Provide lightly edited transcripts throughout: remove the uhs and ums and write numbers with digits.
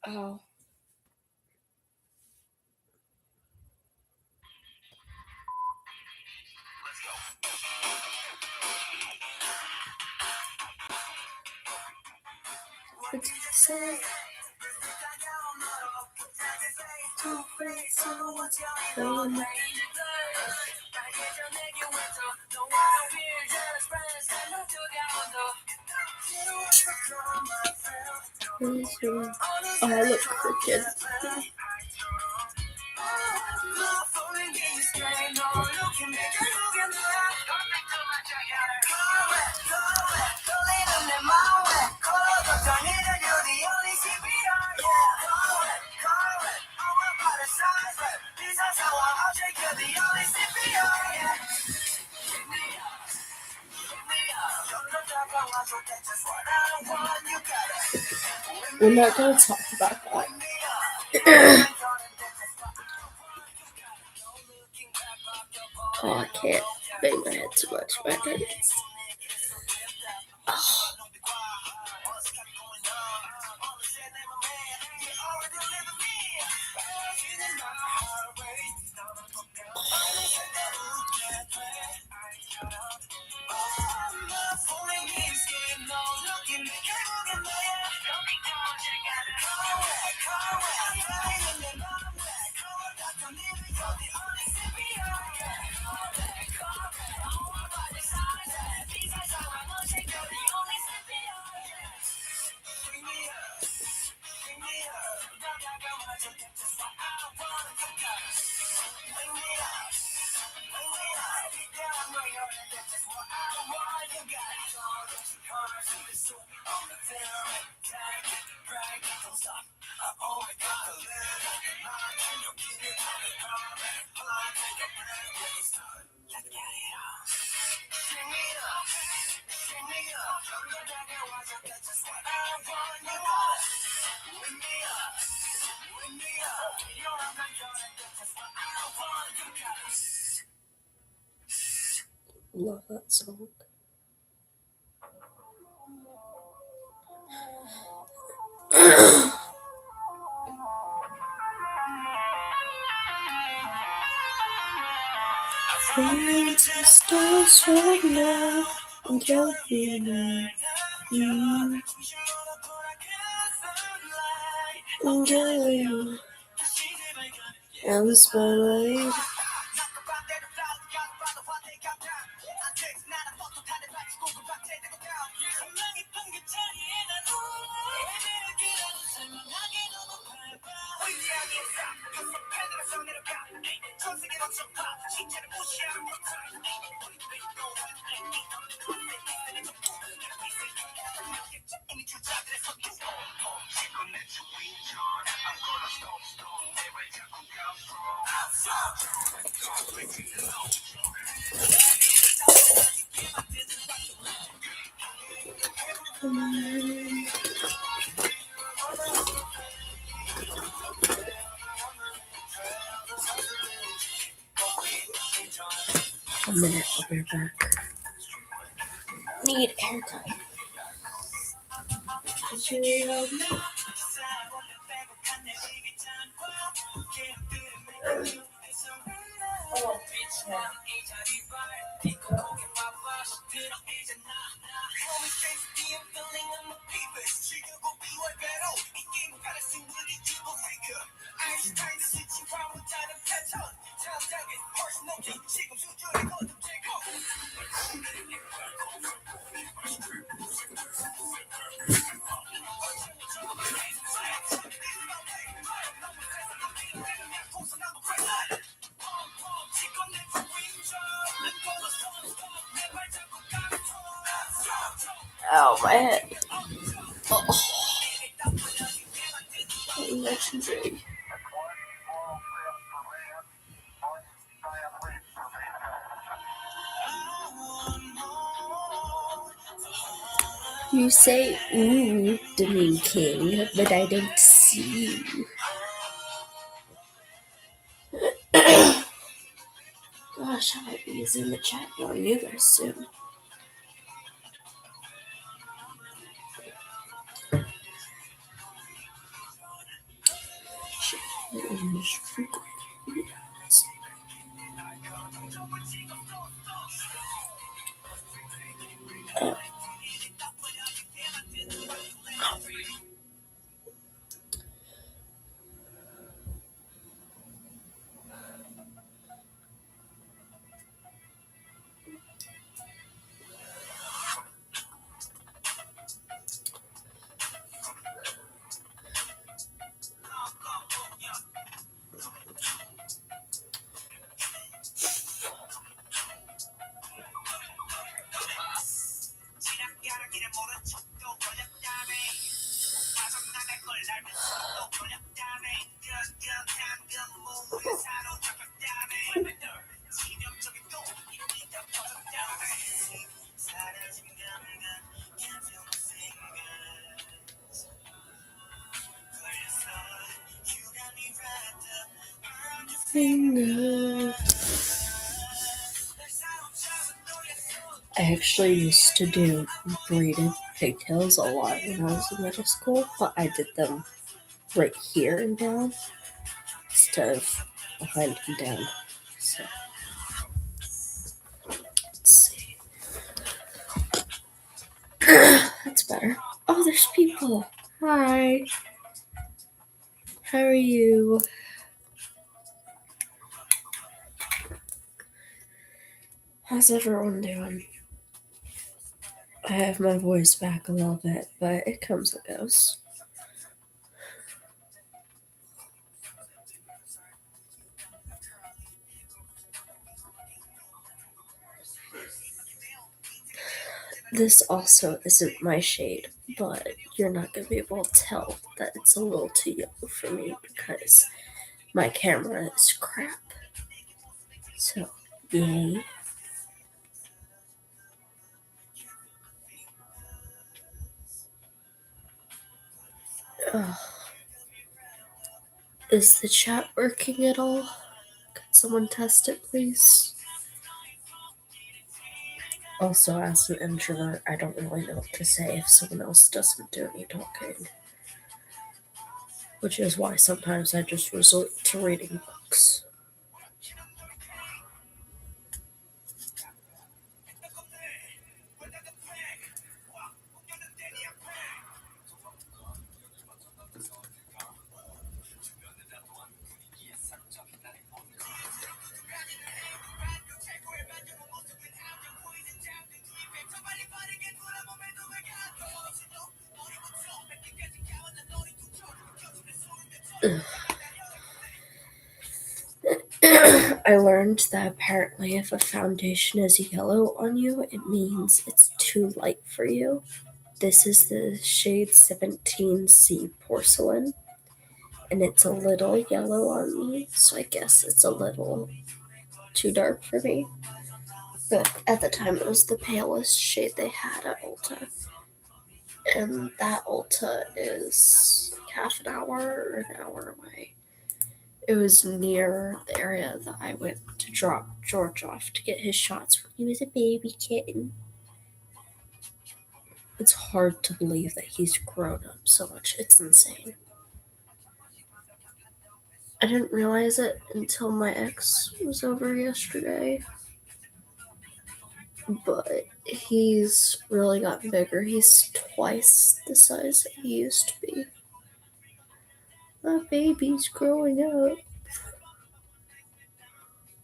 Oh. What did you say? Oh, I look crooked. We're not going to talk about that. Oh, I can't bang my head too much. My head is... Oh. Love that song. Stars right now in California. And the spotlight. A minute, I'll be back. Need a haircut. Ow, my head. Oh. Legendary. You say ooh to me, King, but I don't see you. Gosh, I might be using the chat on you guys soon. just I actually used to do braided pigtails a lot when I was in middle school, but I did them right here and down instead of behind and down. So, let's see. That's better. Oh, there's people. Hi. How are you? How's everyone doing? I have my voice back a little bit, but it comes and goes. This also isn't my shade, but you're not going to be able to tell that it's a little too yellow for me because my camera is crap. So, yay. Ugh. Is the chat working at all? Could someone test it, please? Also, as an introvert, I don't really know what to say if someone else doesn't do any talking. Which is why sometimes I just resort to reading books. I learned that apparently if a foundation is yellow on you, it means it's too light for you. This is the shade 17C Porcelain, and it's a little yellow on me, so I guess it's a little too dark for me. But at the time, it was the palest shade they had at Ulta. And that Ulta is like half an hour or an hour away. It was near the area that I went to drop George off to get his shots when he was a baby kitten. It's hard to believe that he's grown up so much. It's insane. I didn't realize it until my ex was over yesterday. But he's really gotten bigger. He's twice the size that he used to be. My baby's growing up.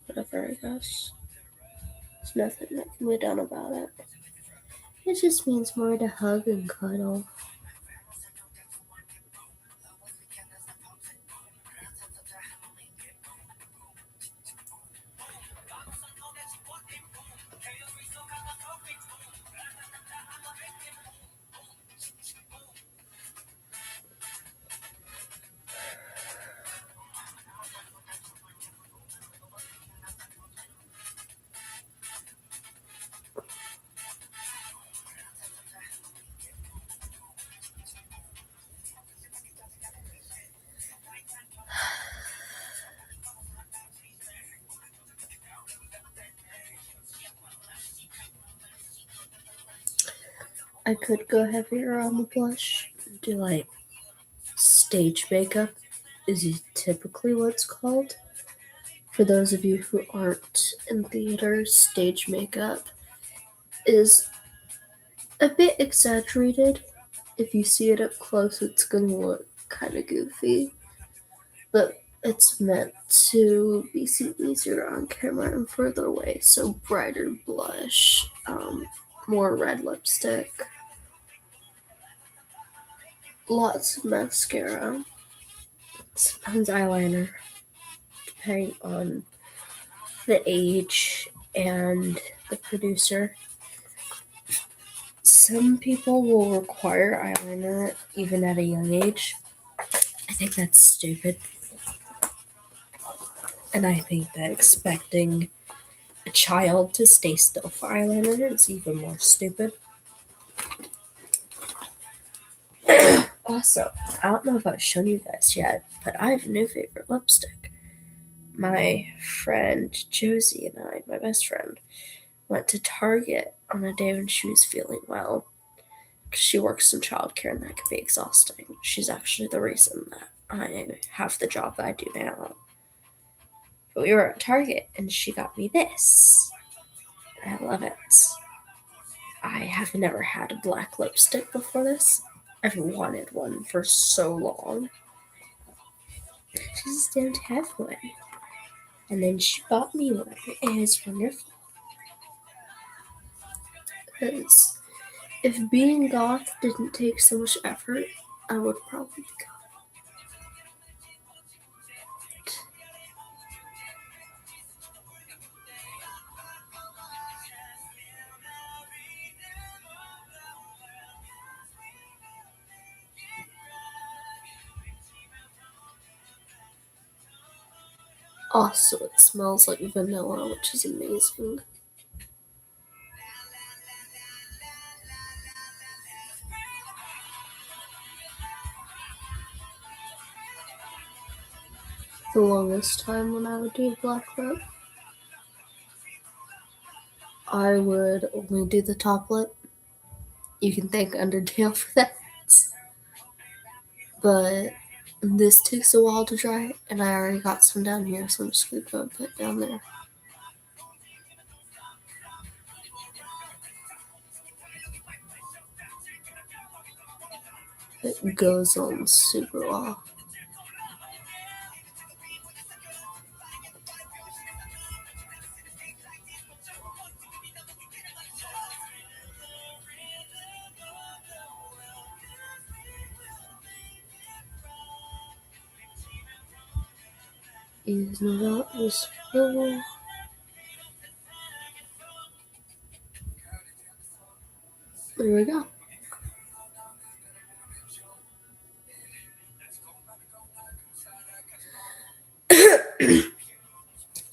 Whatever, I guess. There's nothing that can be done about it. It just means more to hug and cuddle. I could go heavier on the blush, do like stage makeup, is typically what's called. For those of you who aren't in theater, stage makeup is a bit exaggerated. If you see it up close, it's gonna look kind of goofy, but it's meant to be seen easier on camera and further away. So brighter blush, more red lipstick, lots of mascara, sometimes eyeliner, depending on the age and the producer. Some people will require eyeliner even at a young age. I think that's stupid. And I think that expecting a child to stay still for eyeliner is even more stupid. Also, I don't know if I've shown you guys yet, but I have a new favorite lipstick. My friend Josie and I, my best friend, went to Target on a day when she was feeling well. She works in childcare and that can be exhausting. She's actually the reason that I have the job that I do now. But we were at Target and she got me this. I love it. I have never had a black lipstick before this. I've wanted one for so long. I just don't have one. And then she bought me one. And it's wonderful. Because if being goth didn't take so much effort, I would probably be goth. Also, it smells like vanilla, which is amazing. The longest time when I would do black lip, I would only do the top lip. You can thank Undertale for that. But this takes a while to dry, and I already got some down here, so I'm just going to put it down there. It goes on super well. Is not useful. There we go.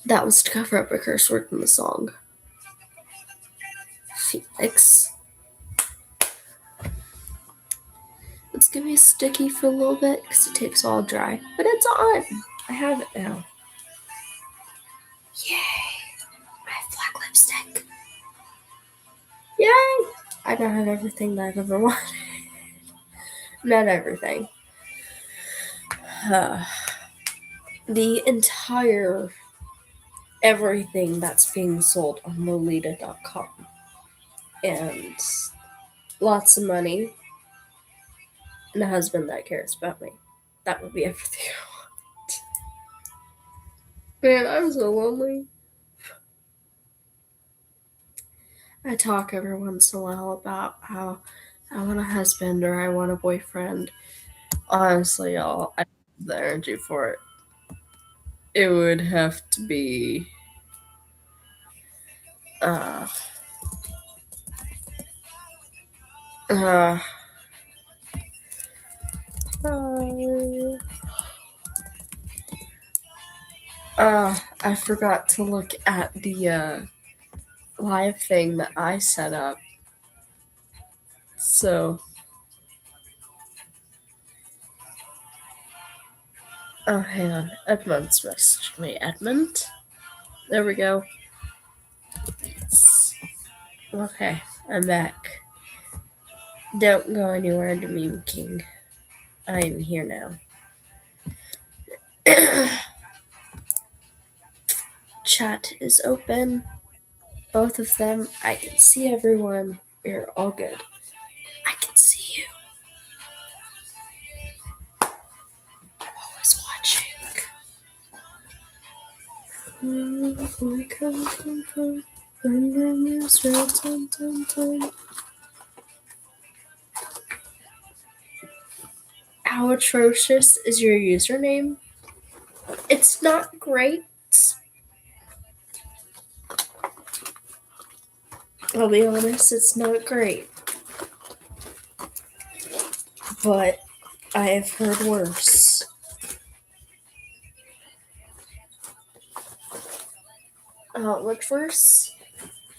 That was to cover up a curse word in the song. Felix. It's gonna be sticky for a little bit because it takes all dry, but it's on. I have it now. Yay! I have black lipstick. Yay! I now have everything that I've ever wanted. Not everything. The entire everything that's being sold on Lolita.com. And lots of money. And a husband that cares about me. That would be everything I want. Man, I'm so lonely. I talk every once in a while about how I want a husband or I want a boyfriend. Honestly, y'all, I don't have the energy for it. It would have to be uh uh I forgot to look at the live thing that I set up. So oh, hang on. Edmund's messaged me. Edmund? There we go. Okay, I'm back. Don't go anywhere to Meme King. I am here now. Chat is open. Both of them. I can see everyone. We're all good. I can see you. I'm always watching. How atrocious is your username? It's not great. I'll be honest, it's not great. But I have heard worse. Much worse?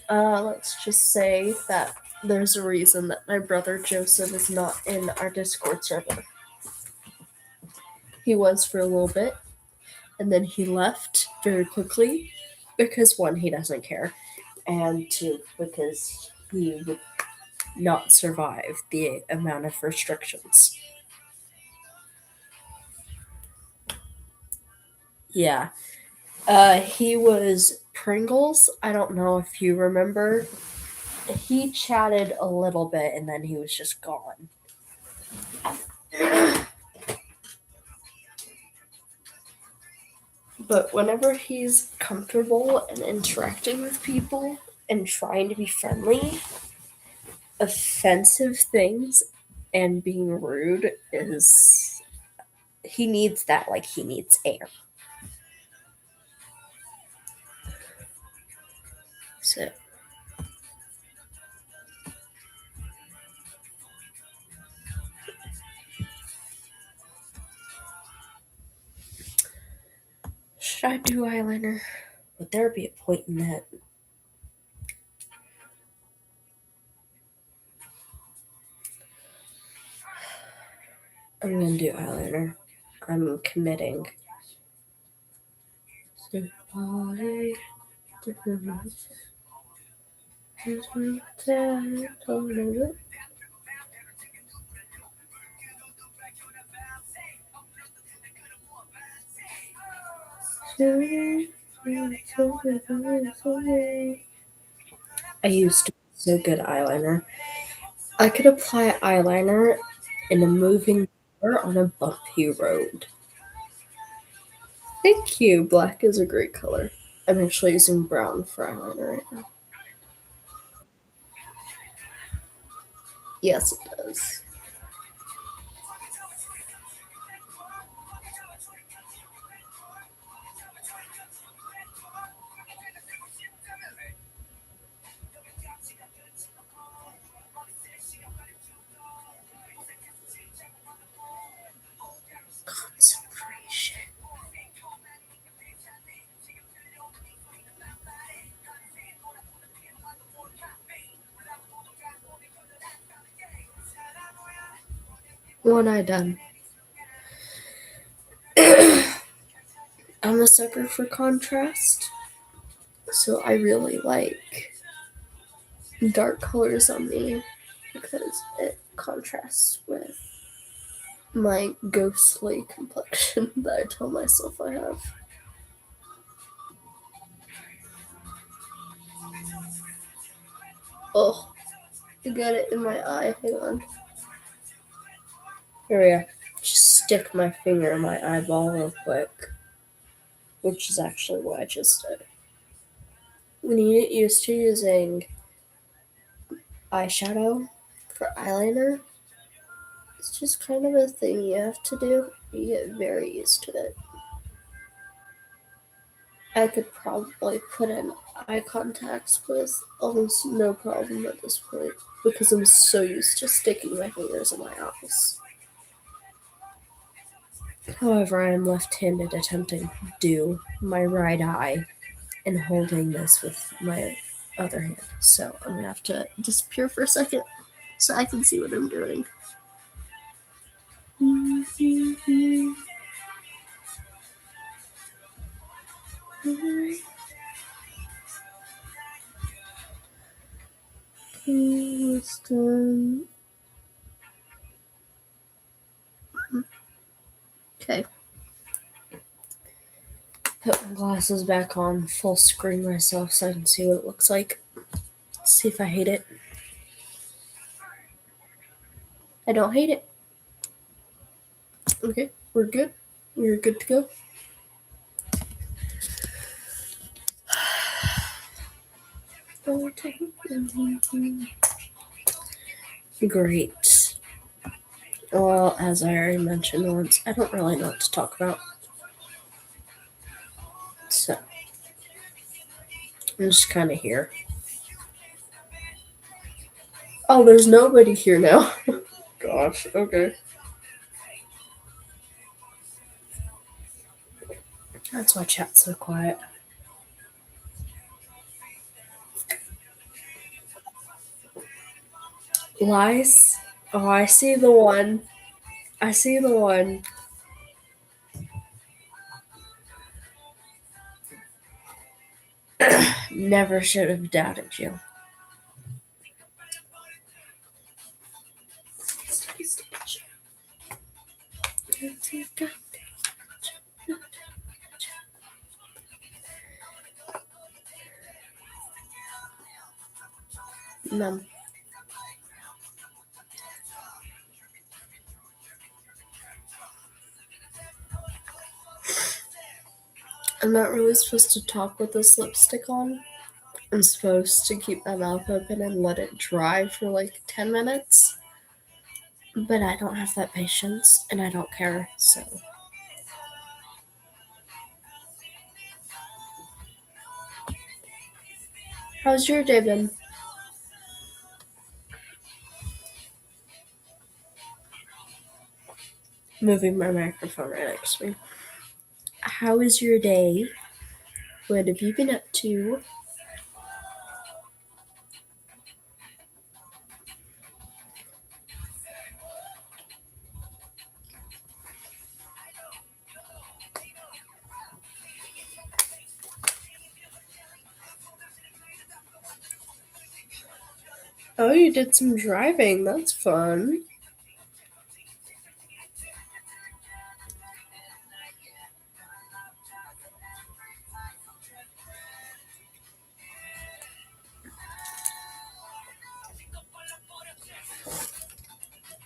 Let's just say that there's a reason that my brother Joseph is not in our Discord server. He was for a little bit, and then he left very quickly because one, he doesn't care, and two, because he would not survive the amount of restrictions. Yeah. He was Pringles. I don't know if you remember. He chatted a little bit and then he was just gone. But whenever he's comfortable and interacting with people and trying to be friendly, offensive things and being rude is. He needs that like he needs air. So. Should I do eyeliner? Would there be a point in that? I'm gonna do eyeliner. I'm committing. I used to be so good eyeliner. I could apply eyeliner in a moving car on a bumpy road. Thank you. Black is a great color. I'm actually using brown for eyeliner right now. Yes, it does. Concentration. One eye done. I'm a sucker for contrast, so I really like dark colors on me because it contrasts with my ghostly complexion that I tell myself I have. Oh, I got it in my eye. Hang on. Here we go. Just stick my finger in my eyeball real quick, which is actually what I just did. When you get used to using eyeshadow for eyeliner, it's just kind of a thing you have to do. You get very used to it. I could probably put in eye contacts with almost no problem at this point because I'm so used to sticking my fingers in my eyes. However, I am left-handed attempting to do my right eye and holding this with my other hand. So I'm gonna have to disappear for a second so I can see what I'm doing. Okay. Put my glasses back on, full screen myself so I can see what it looks like. See if I hate it. I don't hate it. Okay, we're good. We're good to go. Great. Well, as I already mentioned once, I don't really know what to talk about. So, I'm just kind of here. Oh, there's nobody here now. Gosh, okay. That's why chat's so quiet. Lies? Oh, I see the one. I see the one. Never should have doubted you. No. I'm not really supposed to talk with this lipstick on. I'm supposed to keep my mouth open and let it dry for like 10 minutes. But I don't have that patience and I don't care, so. How's your day been? Moving my microphone right next to me. How is your day? What have you been up to? Oh, you did some driving. That's fun.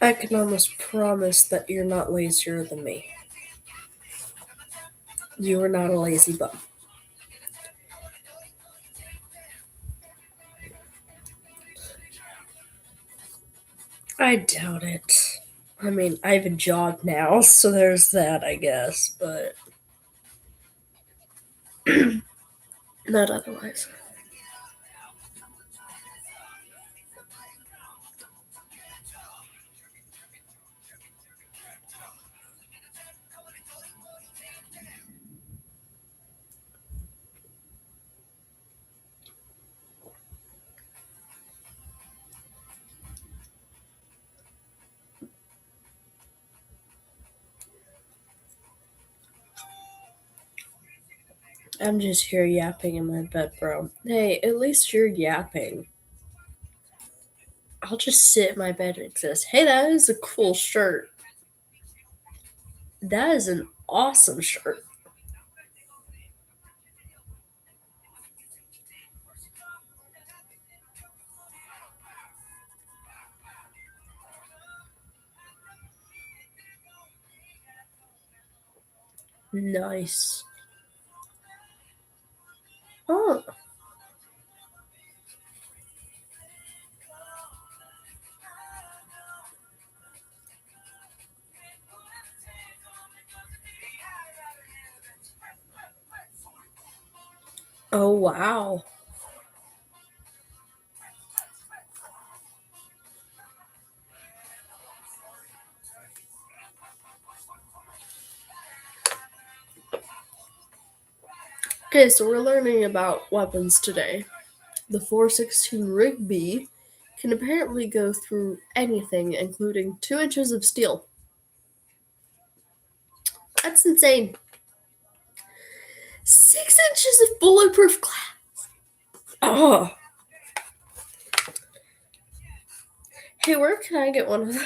I can almost promise that you're not lazier than me. You are not a lazy bum. I doubt it. I mean, I have a job now, so there's that, I guess, but not otherwise. I'm just here yapping in my bed, bro. Hey, at least you're yapping. I'll just sit in my bed and exist. Hey, that is a cool shirt. That is an awesome shirt. Nice. Oh, oh wow. Okay, so we're learning about weapons today. The 416 Rigby can apparently go through anything, including 2 inches of steel. That's insane. 6 inches of bulletproof glass. Oh. Hey, where can I get one of those?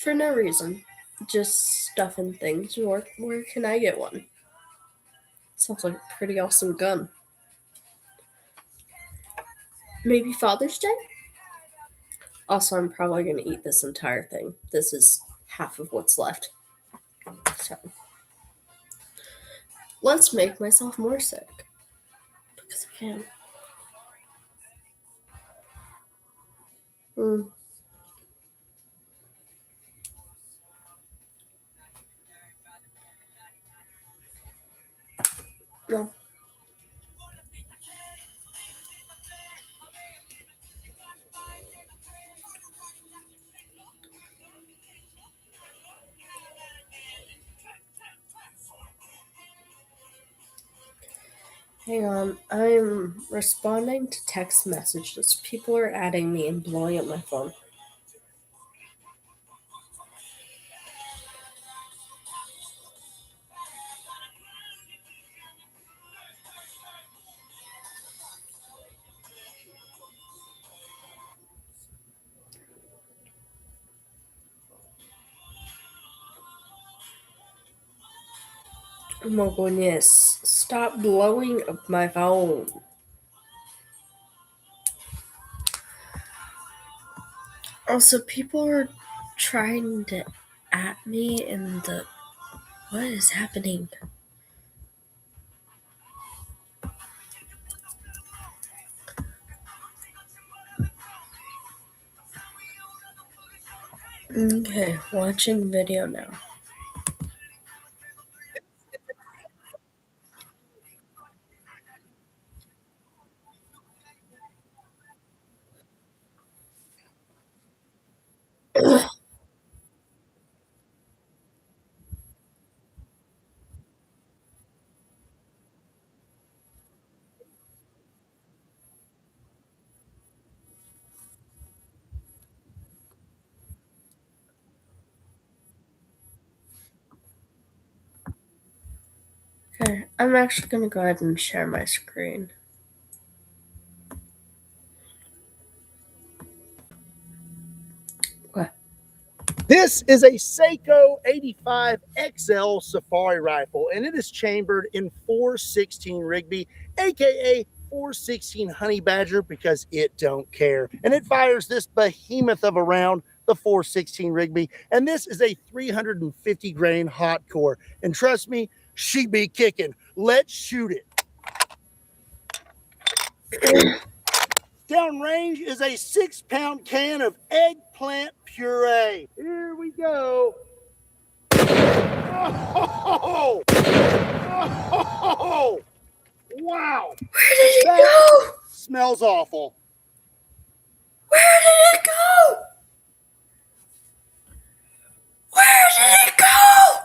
For no reason. Just stuffing things. Where can I get one? Sounds like a pretty awesome gun. Maybe Father's Day? Also, I'm probably going to eat this entire thing. This is half of what's left. So, let's make myself more sick. Because I can. Mm, no. Hang on. I'm responding to text messages. People are adding me and blowing up my phone. Oh my goodness. Stop blowing up my phone. Also, people are trying to at me in the. What is happening? Okay, watching video now. Okay, I'm actually gonna go ahead and share my screen. What? This is a Seiko 85 XL Safari rifle, and it is chambered in 416 Rigby, aka 416 Honey Badger, because it don't care. And it fires this behemoth of a round, the 416 Rigby, and this is a 350 grain hot core. And trust me, she be kicking. Let's shoot it. Downrange is a 6-pound can of eggplant puree. Here we go. Oh, oh, wow. Where did it That go? smells awful. Where did it go? Where did it go?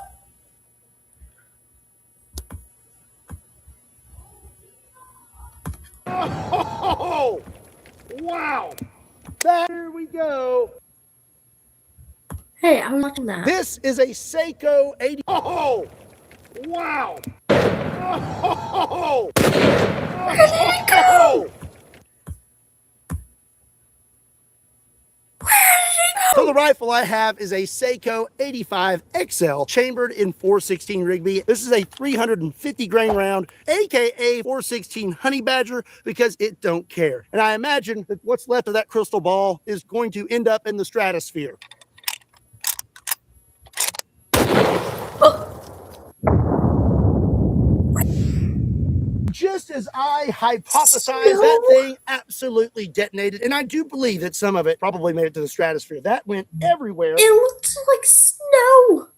Oh, wow. Here we go. Hey, I'm watching that. This is a Seiko 80. Oh, wow. Oh, Where did it go? So the rifle I have is a Seiko 85 XL chambered in 416 Rigby. This is a 350 grain round, aka 416 Honey Badger, because it don't care. And I imagine that what's left of that crystal ball is going to end up in the stratosphere. Just as I hypothesized, that thing absolutely detonated. And I do believe that some of it probably made it to the stratosphere. That went everywhere. It looks like snow.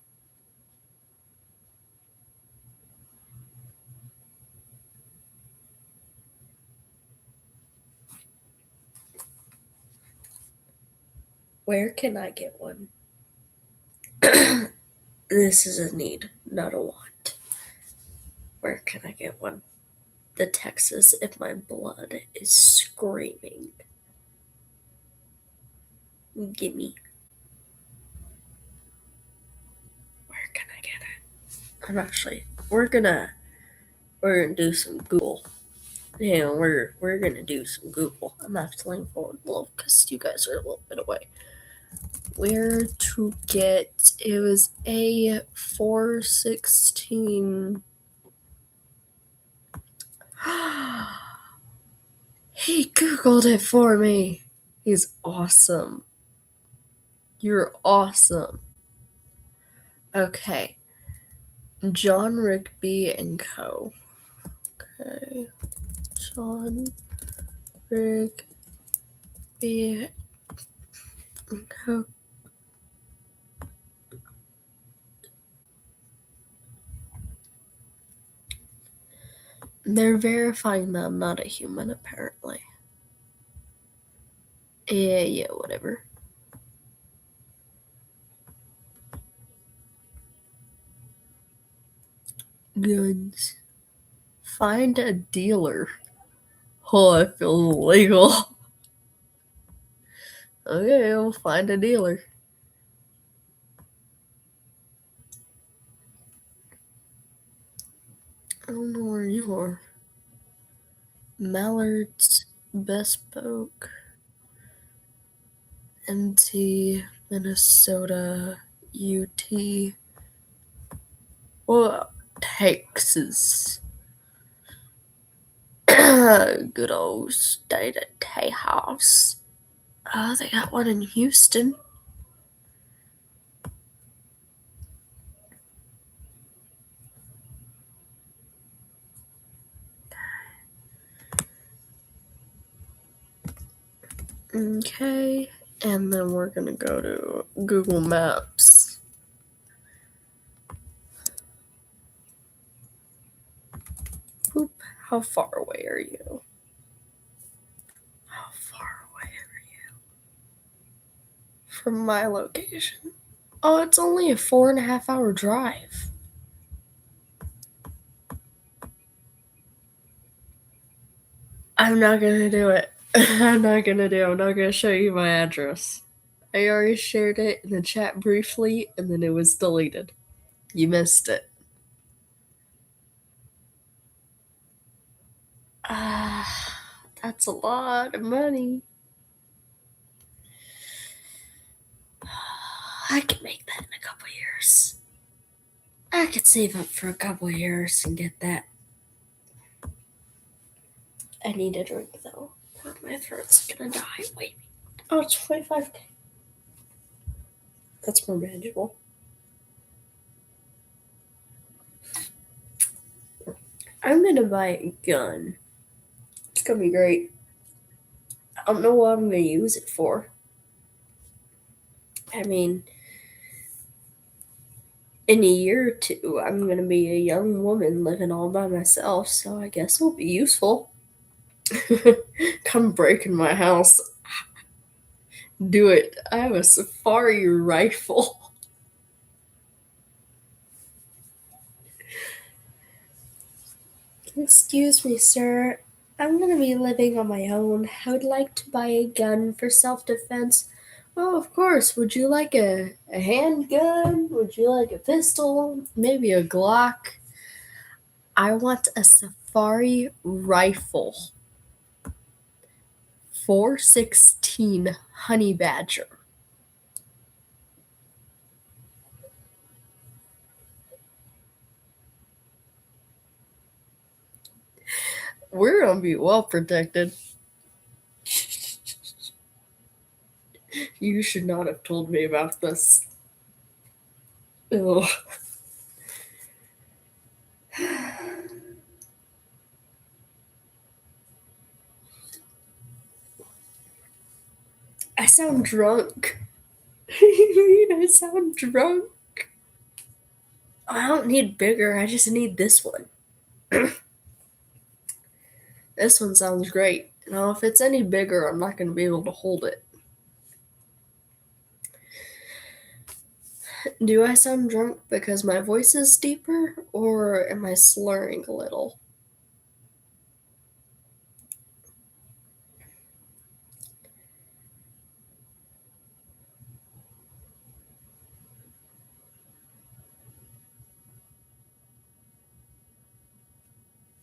Where can I get one? This is a need, not a want. Where can I get one? The Texas in my blood is screaming. Gimme. Where can I get it? I'm actually we're gonna do some Google. Yeah, we're gonna do some Google. I'm actually pulling forward a little because you guys are a little bit away. where to get, it was a 416. He Googled it for me. He's awesome. You're awesome. Okay. John Rigby and Co. Okay. John Rigby and Co. They're verifying that I'm not a human, apparently. Yeah, whatever. Guns. Find a dealer. Oh, I feel illegal. Okay, we'll find a dealer. I don't know where you are. Mallard's Bespoke. MT, Minnesota, UT. Well, Texas. Good old state of Tejas. Oh, they got one in Houston. Okay, and then we're gonna go to Google Maps. Boop. How far away are you? How far away are you from my location? Oh, it's only a 4.5 hour drive. I'm not gonna do it. I'm not gonna show you my address. I already shared it in the chat briefly, and then it was deleted. You missed it. That's a lot of money. I can make that in a couple years. I could save up for a couple years and get that. I need a drink though. Or my throat's gonna die. Wait. Oh, it's 25K. That's more manageable. I'm gonna buy a gun. It's gonna be great. I don't know what I'm gonna use it for. I mean, in a year or two, I'm gonna be a young woman living all by myself, so I guess it'll be useful. Come break in my house. Do it. I have a safari rifle. Excuse me, sir. I'm gonna be living on my own. I would like to buy a gun for self-defense. Oh, of course. Would you like a handgun? Would you like a pistol? Maybe a Glock? I want a safari rifle. 416 Honey Badger. We're gonna be well protected. You should not have told me about this. Ugh. I sound drunk. I sound drunk. I don't need bigger, I just need this one. This one sounds great. Now, if it's any bigger, I'm not going to be able to hold it. Do I sound drunk because my voice is deeper, or am I slurring a little?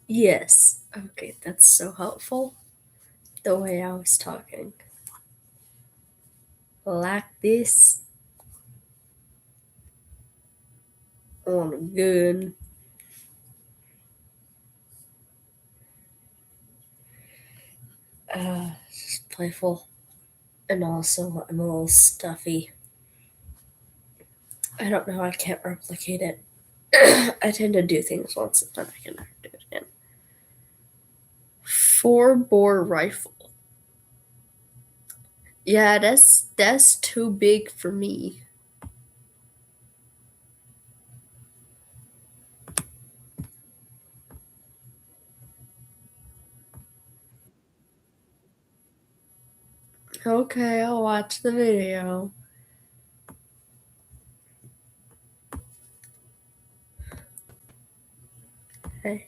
Yes. Okay, that's so helpful. The way I was talking. like this on a gun. Just playful. And also, I'm a little stuffy. I don't know, I can't replicate it. I tend to do things once and then I can never do it again. 4-bore rifle. Yeah, that's too big for me. Okay, I'll watch the video. Hey.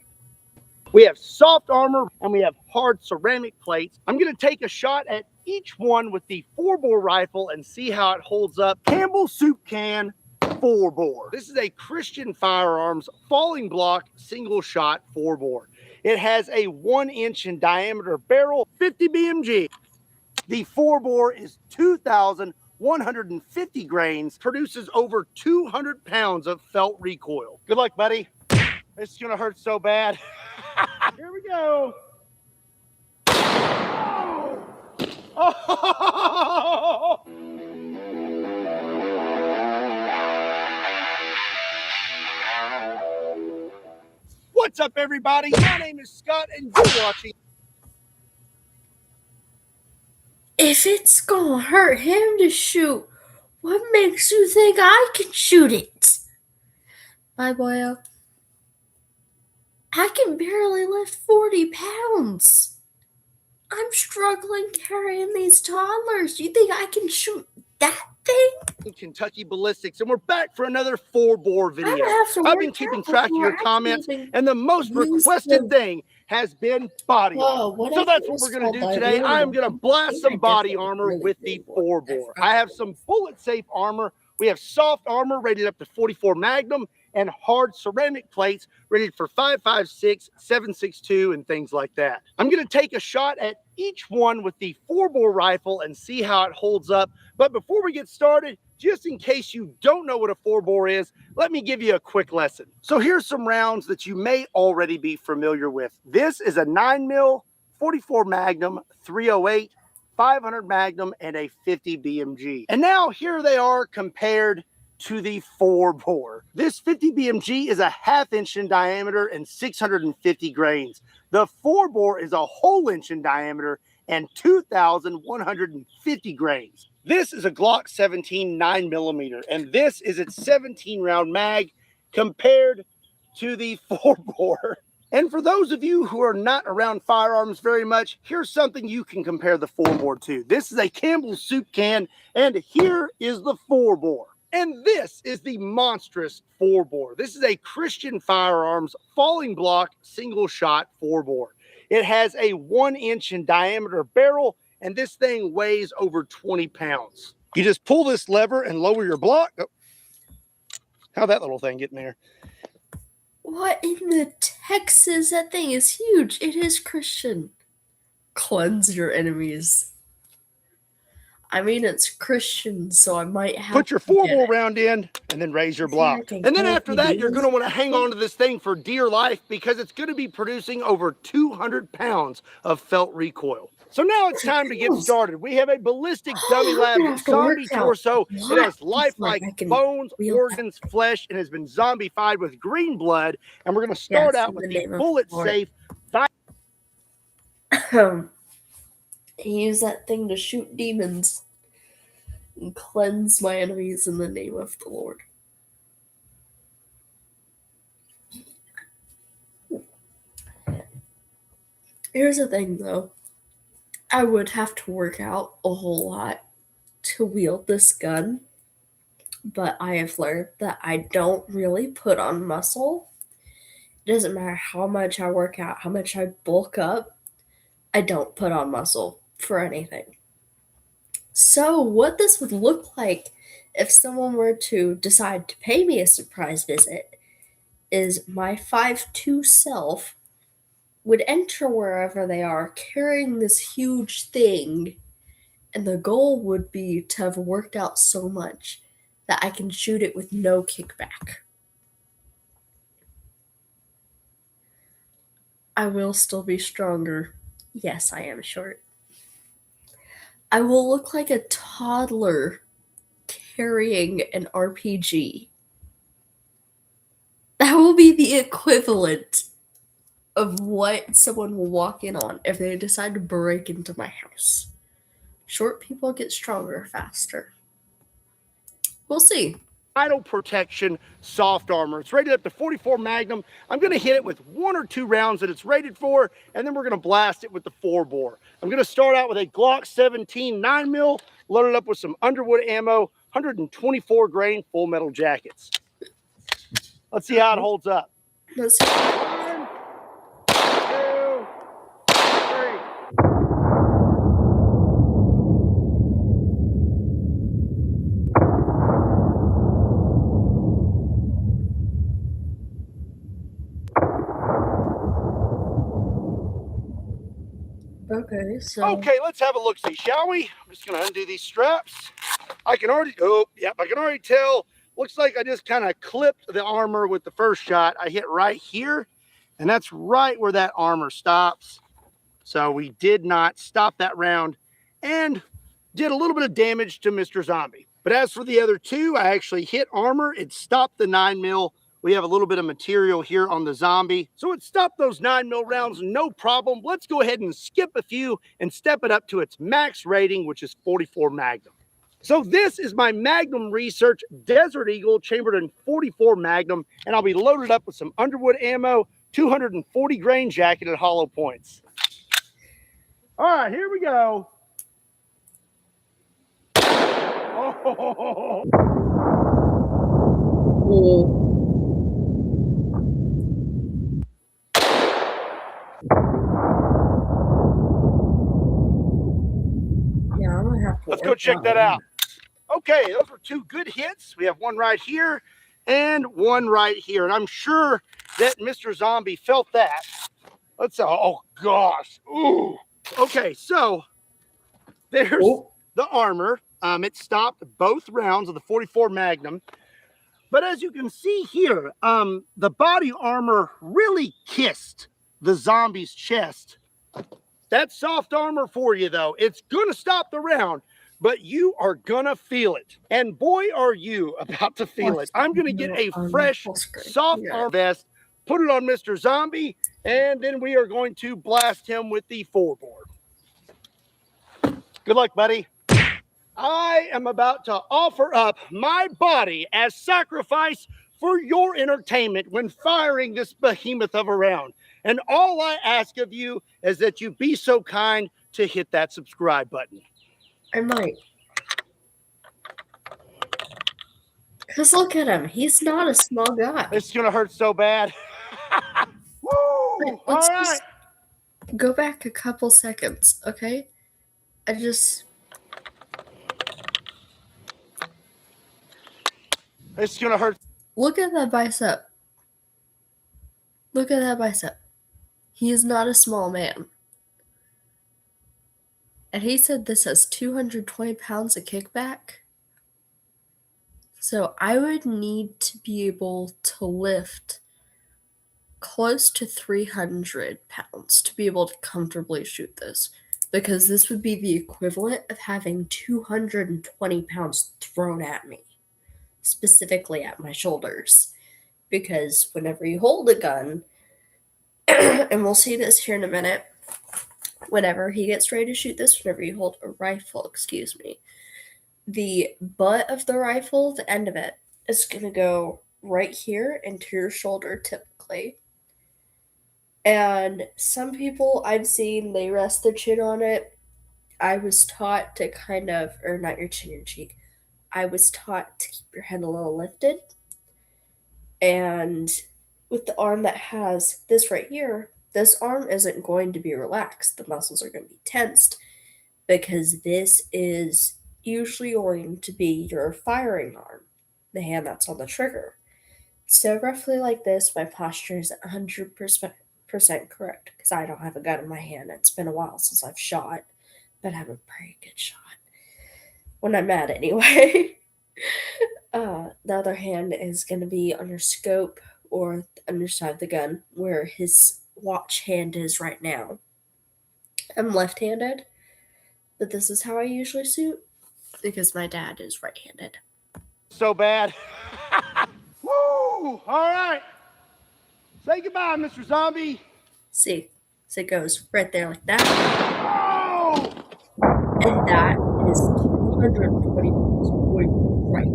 We have soft armor and we have hard ceramic plates. I'm going to take a shot at each one with the 4-bore rifle and see how it holds up. Campbell Soup Can 4-bore. This is a Christian Firearms falling block single shot 4-bore. It has a 1-inch in diameter barrel, 50 BMG. The 4-bore is 2,150 grains, produces over 200 pounds of felt recoil. Good luck, buddy. This is going to hurt so bad. Here we go. Oh! What's up, everybody? My name is Scott, and you're watching. If it's gonna hurt him to shoot, what makes you think I can shoot it? My boy, I can barely lift 40 pounds. I'm struggling carrying these toddlers. You think I can shoot that thing? Kentucky Ballistics, and we're back for another 4-bore video. I've been keeping track of your comments, and the most requested thing has been body armor. So that's what we're going to do today. I'm going to blast some body armor with the 4-bore. I have some bullet-safe armor. We have soft armor rated up to 44 Magnum and hard ceramic plates rated for 5.56, 7.62, and things like that. I'm going to take a shot at each one with the 4-bore rifle and see how it holds up. But before we get started, just in case you don't know what a 4-bore is, let me give you a quick lesson. So here's some rounds that you may already be familiar with. This is a 9mm, 44 Magnum, 308, 500 Magnum, and a 50 BMG. And now here they are compared to the 4-bore. This 50 BMG is a 1/2 inch in diameter and 650 grains. The 4-bore is a whole inch in diameter and 2,150 grains. This is a Glock 17 9mm, and this is its 17-round mag compared to the 4-bore. And for those of you who are not around firearms very much, here's something you can compare the 4-bore to. This is a Campbell Soup Can, and here is the 4-bore. And this is the monstrous 4-bore. This is a Christian Firearms falling block single shot 4-bore. It has a 1-inch in diameter barrel, and this thing weighs over 20 pounds. You just pull this lever and lower your block. Oh, how'd that little thing get in there? What in the Texas? That thing is huge. It is Christian. Cleanse your enemies. I mean, it's Christian, so I might have put your 4-bore round in and then raise your block. And then after that, you're going to want to hang on to this thing for dear life because it's going to be producing over 200 pounds of felt recoil. So now it's time to get started. We have a ballistic dummy lab zombie torso. It has lifelike bones, organs, flesh, and has been zombified with green blood. And we're going to start out with the bullet-safe. He used that thing to shoot demons and cleanse my enemies in the name of the Lord. Here's the thing, though. I would have to work out a whole lot to wield this gun, but I have learned that I don't really put on muscle. It doesn't matter how much I work out, how much I bulk up, I don't put on muscle for anything. So, what this would look like if someone were to decide to pay me a surprise visit is my 5'2" self would enter wherever they are carrying this huge thing And the goal would be to have worked out so much that I can shoot it with no kickback. I will still be stronger. Yes, I am short. I will look like a toddler carrying an RPG. That will be the equivalent of what someone will walk in on if they decide to break into my house. Short people get stronger faster. We'll see. Idle protection soft armor. It's rated up to 44 Magnum. I'm going to hit it with 1 or 2 rounds that it's rated for, and then we're going to blast it with the 4-bore. I'm going to start out with a Glock 17 9mm, loaded up with some Underwood ammo, 124 grain full metal jackets. Let's see how it holds up. Let's see. 1, 2, 3. Okay, so Okay, let's have a look-see, shall we? I'm just going to undo these straps. I can already tell. Looks like I just kind of clipped the armor with the first shot. I hit right here, and that's right where that armor stops. So we did not stop that round and did a little bit of damage to Mr. Zombie. But as for the other two, I actually hit armor. It stopped the 9mm. We have a little bit of material here on the zombie. So it stopped those 9mm rounds, no problem. Let's go ahead and skip a few and step it up to its max rating, which is 44 Magnum. So this is my Magnum Research Desert Eagle chambered in 44 Magnum, and I'll be loaded up with some Underwood ammo, 240 grain jacketed hollow points. All right, here we go. Oh. Yeah, I'm gonna have to. Let's go check that out. Okay, those were 2 good hits. We have one right here and one right here. And I'm sure that Mr. Zombie felt that. Let's, oh gosh. Ooh. Okay, so there's the armor. It stopped both rounds of the 44 Magnum. But as you can see here, the body armor really kissed the zombie's chest. That's soft armor for you, though. It's going to stop the round, but you are going to feel it. And boy, are you about to feel it. I'm going to get a fresh, soft armor vest, put it on Mr. Zombie, and then we are going to blast him with the 4-bore. Good luck, buddy. I am about to offer up my body as sacrifice for your entertainment when firing this behemoth of a round. And all I ask of you is that you be so kind to hit that subscribe button. I might. Because look at him. He's not a small guy. It's going to hurt so bad. Woo! Let's All right. just go back a couple seconds, okay? It's going to hurt. Look at that bicep. Look at that bicep. He is not a small man. And he said this has 220 pounds of kickback. So I would need to be able to lift close to 300 pounds to be able to comfortably shoot this. Because this would be the equivalent of having 220 pounds thrown at me. Specifically at my shoulders. Because whenever you hold a gun, and we'll see this here in a minute, whenever he gets ready to shoot this, whenever you hold a rifle, the butt of the rifle, the end of it, is going to go right here into your shoulder typically. And some people I've seen, they rest their chin on it. I was taught to or not your chin, your cheek. I was taught to keep your head a little lifted. And with the arm that has this right here, this arm isn't going to be relaxed. The muscles are going to be tensed because this is usually going to be your firing arm, the hand that's on the trigger. So roughly like this, my posture is 100% correct because I don't have a gun in my hand. It's been a while since I've shot, but I have a pretty good shot. when I'm mad anyway. The other hand is going to be on your scope or the underside of the gun, where his watch hand is right now. I'm left handed, but this is how I usually shoot because my dad is right handed. So bad. Woo! All right. Say goodbye, Mr. Zombie. See, so it goes right there like that, Oh! and that is 220 volts point right.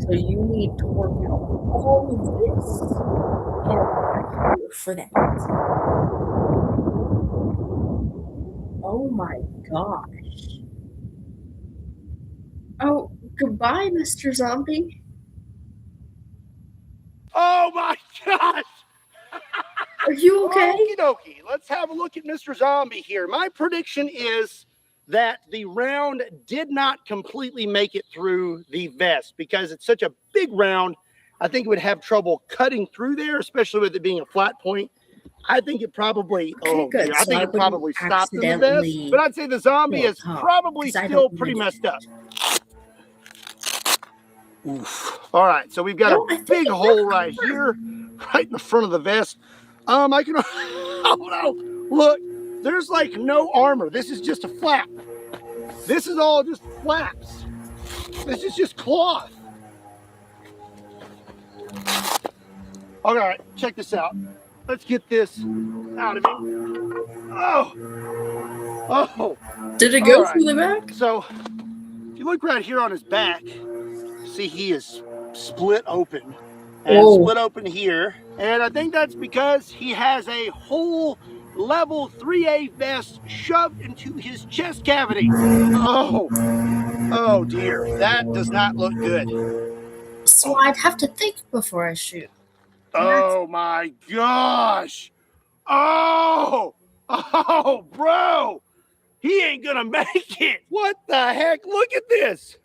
So you need to work out all of this and here for that. Oh my gosh. Oh, goodbye, Mr. Zombie. Oh my gosh! Are you okay? Okie dokie. Let's have a look at Mr. Zombie here. My prediction is that the round did not completely make it through the vest because it's such a big round. I think it would have trouble cutting through there, especially with it being a flat point. I think it probably, Good. I So think I it probably wouldn't stopped in the vest. accidentally But I'd say the zombie blow is top, probably 'cause I still don't pretty need messed it. up. Oof. All right, so we've got No, I a think big it hole worked. right here, right in the front of the vest. I can, oh no, look, there's like no armor. This is just a flap. This is all just flaps. This is just cloth. All right, check this out. Let's get this out of him. Oh. Did it go through the back? So, if you look right here on his back, see he is split open. And split open here. And I think that's because he has a whole level 3A vest shoved into his chest cavity. Oh dear, that does not look good. So I'd have to think before I shoot. Oh my gosh. Oh, bro. He ain't gonna make it. What the heck? Look at this.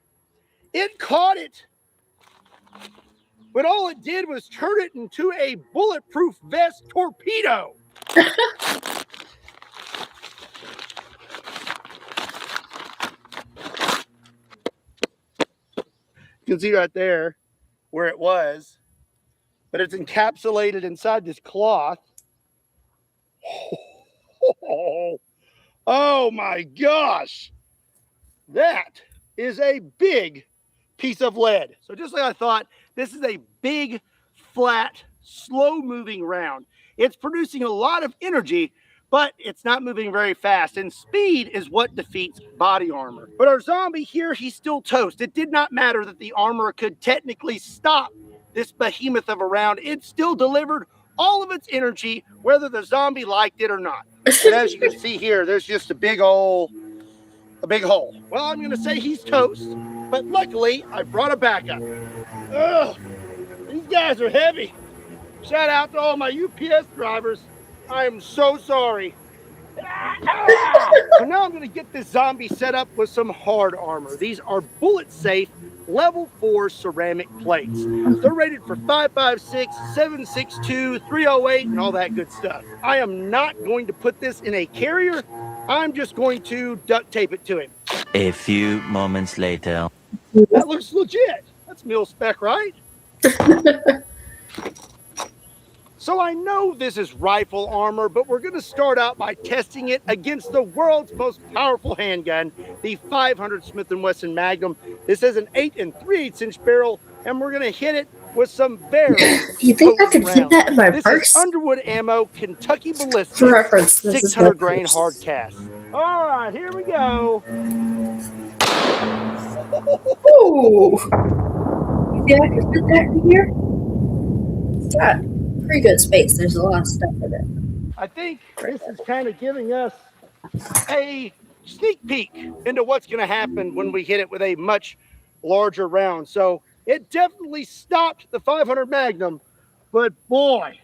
It caught it. But all it did was turn it into a bulletproof vest torpedo. You can see right there where it was, but it's encapsulated inside this cloth. Oh my gosh. That is a big piece of lead. So just like I thought, this is a big, flat, slow-moving round. It's producing a lot of energy, but it's not moving very fast. And speed is what defeats body armor. But our zombie here, he's still toast. It did not matter that the armor could technically stop this behemoth of a round. It still delivered all of its energy, whether the zombie liked it or not. And as you can see here, there's just a big hole. Well, I'm going to say he's toast, but luckily I brought a backup. Ugh, these guys are heavy. Shout out to all my UPS drivers. I am so sorry. So now I'm going to get this zombie set up with some hard armor. These are bullet safe level 4 ceramic plates. They're rated for 5.56, 7.62, 308, and all that good stuff. I am not going to put this in a carrier. I'm just going to duct tape it to him. A few moments later. That looks legit. That's mil spec, right? So I know this is rifle armor, but we're going to start out by testing it against the world's most powerful handgun, the 500 Smith & Wesson Magnum. This has an 8 3/8 inch barrel, and we're going to hit it with some very You think I could rounds. fit that in my This purse? is Underwood Ammo Kentucky Ballistic For reference, this is my 600 grain purse. hard cast. All right, here we go. Ooh. You think I could fit that in here? It's got pretty good space. There's a lot of stuff in it. I think this is kind of giving us a sneak peek into what's going to happen when we hit it with a much larger round. So it definitely stopped the 500 Magnum, but boy,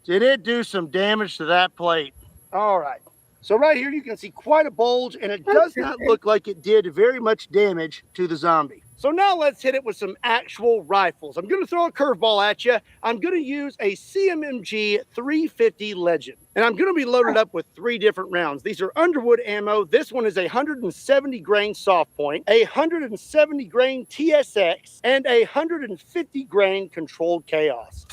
did it do some damage to that plate. All right. So right here you can see quite a bulge, and it does not look like it did very much damage to the zombie. So now let's hit it with some actual rifles. I'm going to throw a curveball at you. I'm going to use a CMMG 350 Legend. And I'm going to be loaded up with 3 different rounds. These are Underwood ammo. This one is a 170 grain soft point, a 170 grain TSX, and a 150 grain controlled chaos.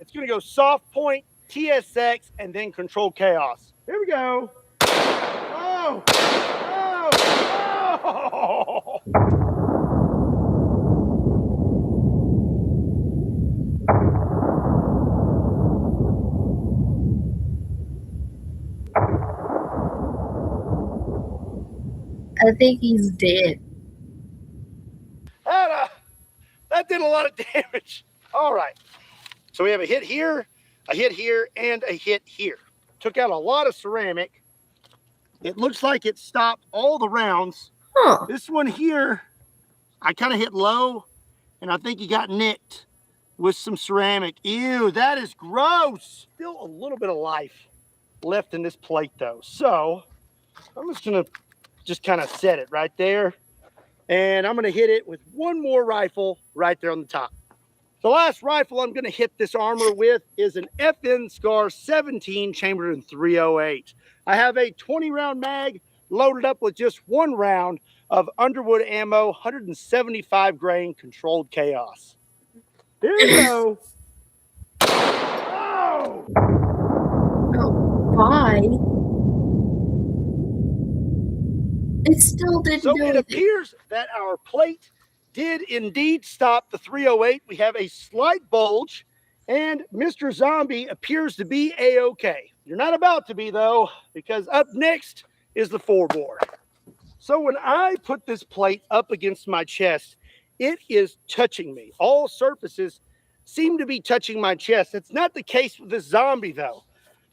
It's going to go soft point, TSX, and then controlled chaos. Here we go. Oh! Oh! Oh! I think he's dead. That did a lot of damage. All right. So we have a hit here, and a hit here. Took out a lot of ceramic. It looks like it stopped all the rounds. Huh. This one here, I kind of hit low, and I think he got nicked with some ceramic. Ew, that is gross. Still a little bit of life left in this plate, though. So I'm just going to kind of set it right there. And I'm going to hit it with one more rifle right there on the top. The last rifle I'm going to hit this armor with is an FN Scar 17 chambered in .308. I have a 20-round mag loaded up with just 1 round of Underwood ammo, 175 grain controlled chaos. Here we go. Oh! Oh, bye. It still didn't So do it anything. appears that our plate did indeed stop the .308. We have a slight bulge, and Mr. Zombie appears to be A-okay. You're not about to be, though, because up next is the 4-bore. So when I put this plate up against my chest, it is touching me. All surfaces seem to be touching my chest. It's not the case with this zombie, though.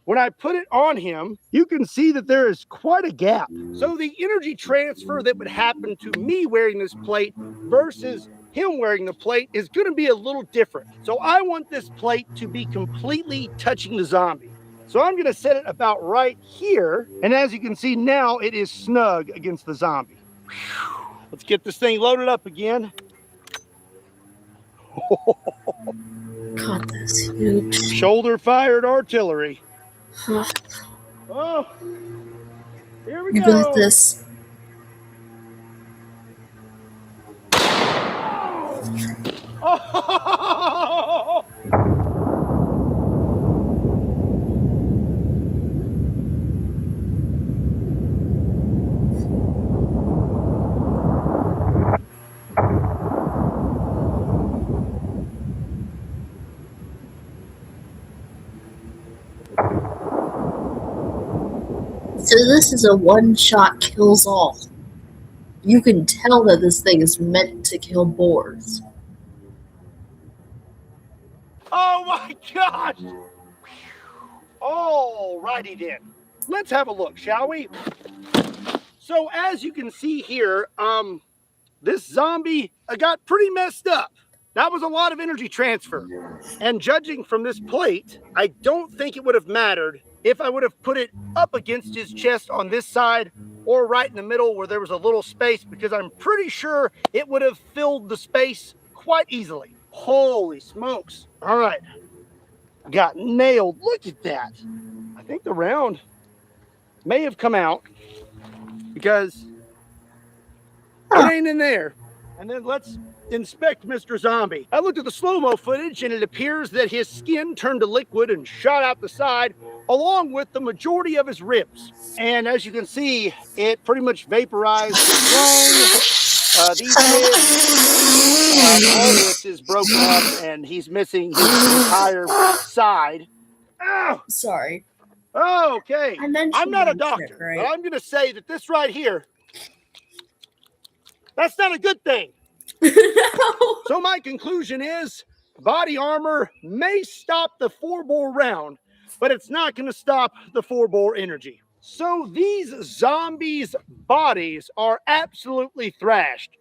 When I put it on him, you can see that there is quite a gap. So the energy transfer that would happen to me wearing this plate versus him wearing the plate is going to be a little different. So I want this plate to be completely touching the zombie. So I'm going to set it about right here. And as you can see now, it is snug against the zombie. Whew. Let's get this thing loaded up again. God, that's huge. Shoulder-fired artillery. Oh, here we You go. got this. Oh! So this is a one-shot kills all. You can tell that this thing is meant to kill boars. Oh my gosh! All righty then. Let's have a look, shall we? So as you can see here, this zombie got pretty messed up. That was a lot of energy transfer. And judging from this plate, I don't think it would have mattered if I would have put it up against his chest on this side or right in the middle where there was a little space, because I'm pretty sure it would have filled the space quite easily. Holy smokes. All right. Got nailed. Look at that. I think the round may have come out because it ain't in there. And then let's inspect Mr. Zombie. I looked at the slow-mo footage, and it appears that his skin turned to liquid and shot out the side, along with the majority of his ribs. And as you can see, it pretty much vaporized his lung, these ribs, all this is broken up, and he's missing his entire side. Ow! Sorry. Okay. I'm not a doctor, right? but I'm going to say that this right here, that's not a good thing. So my conclusion is body armor may stop the 4-bore round, but it's not going to stop the 4-bore energy. So these zombies' bodies are absolutely thrashed,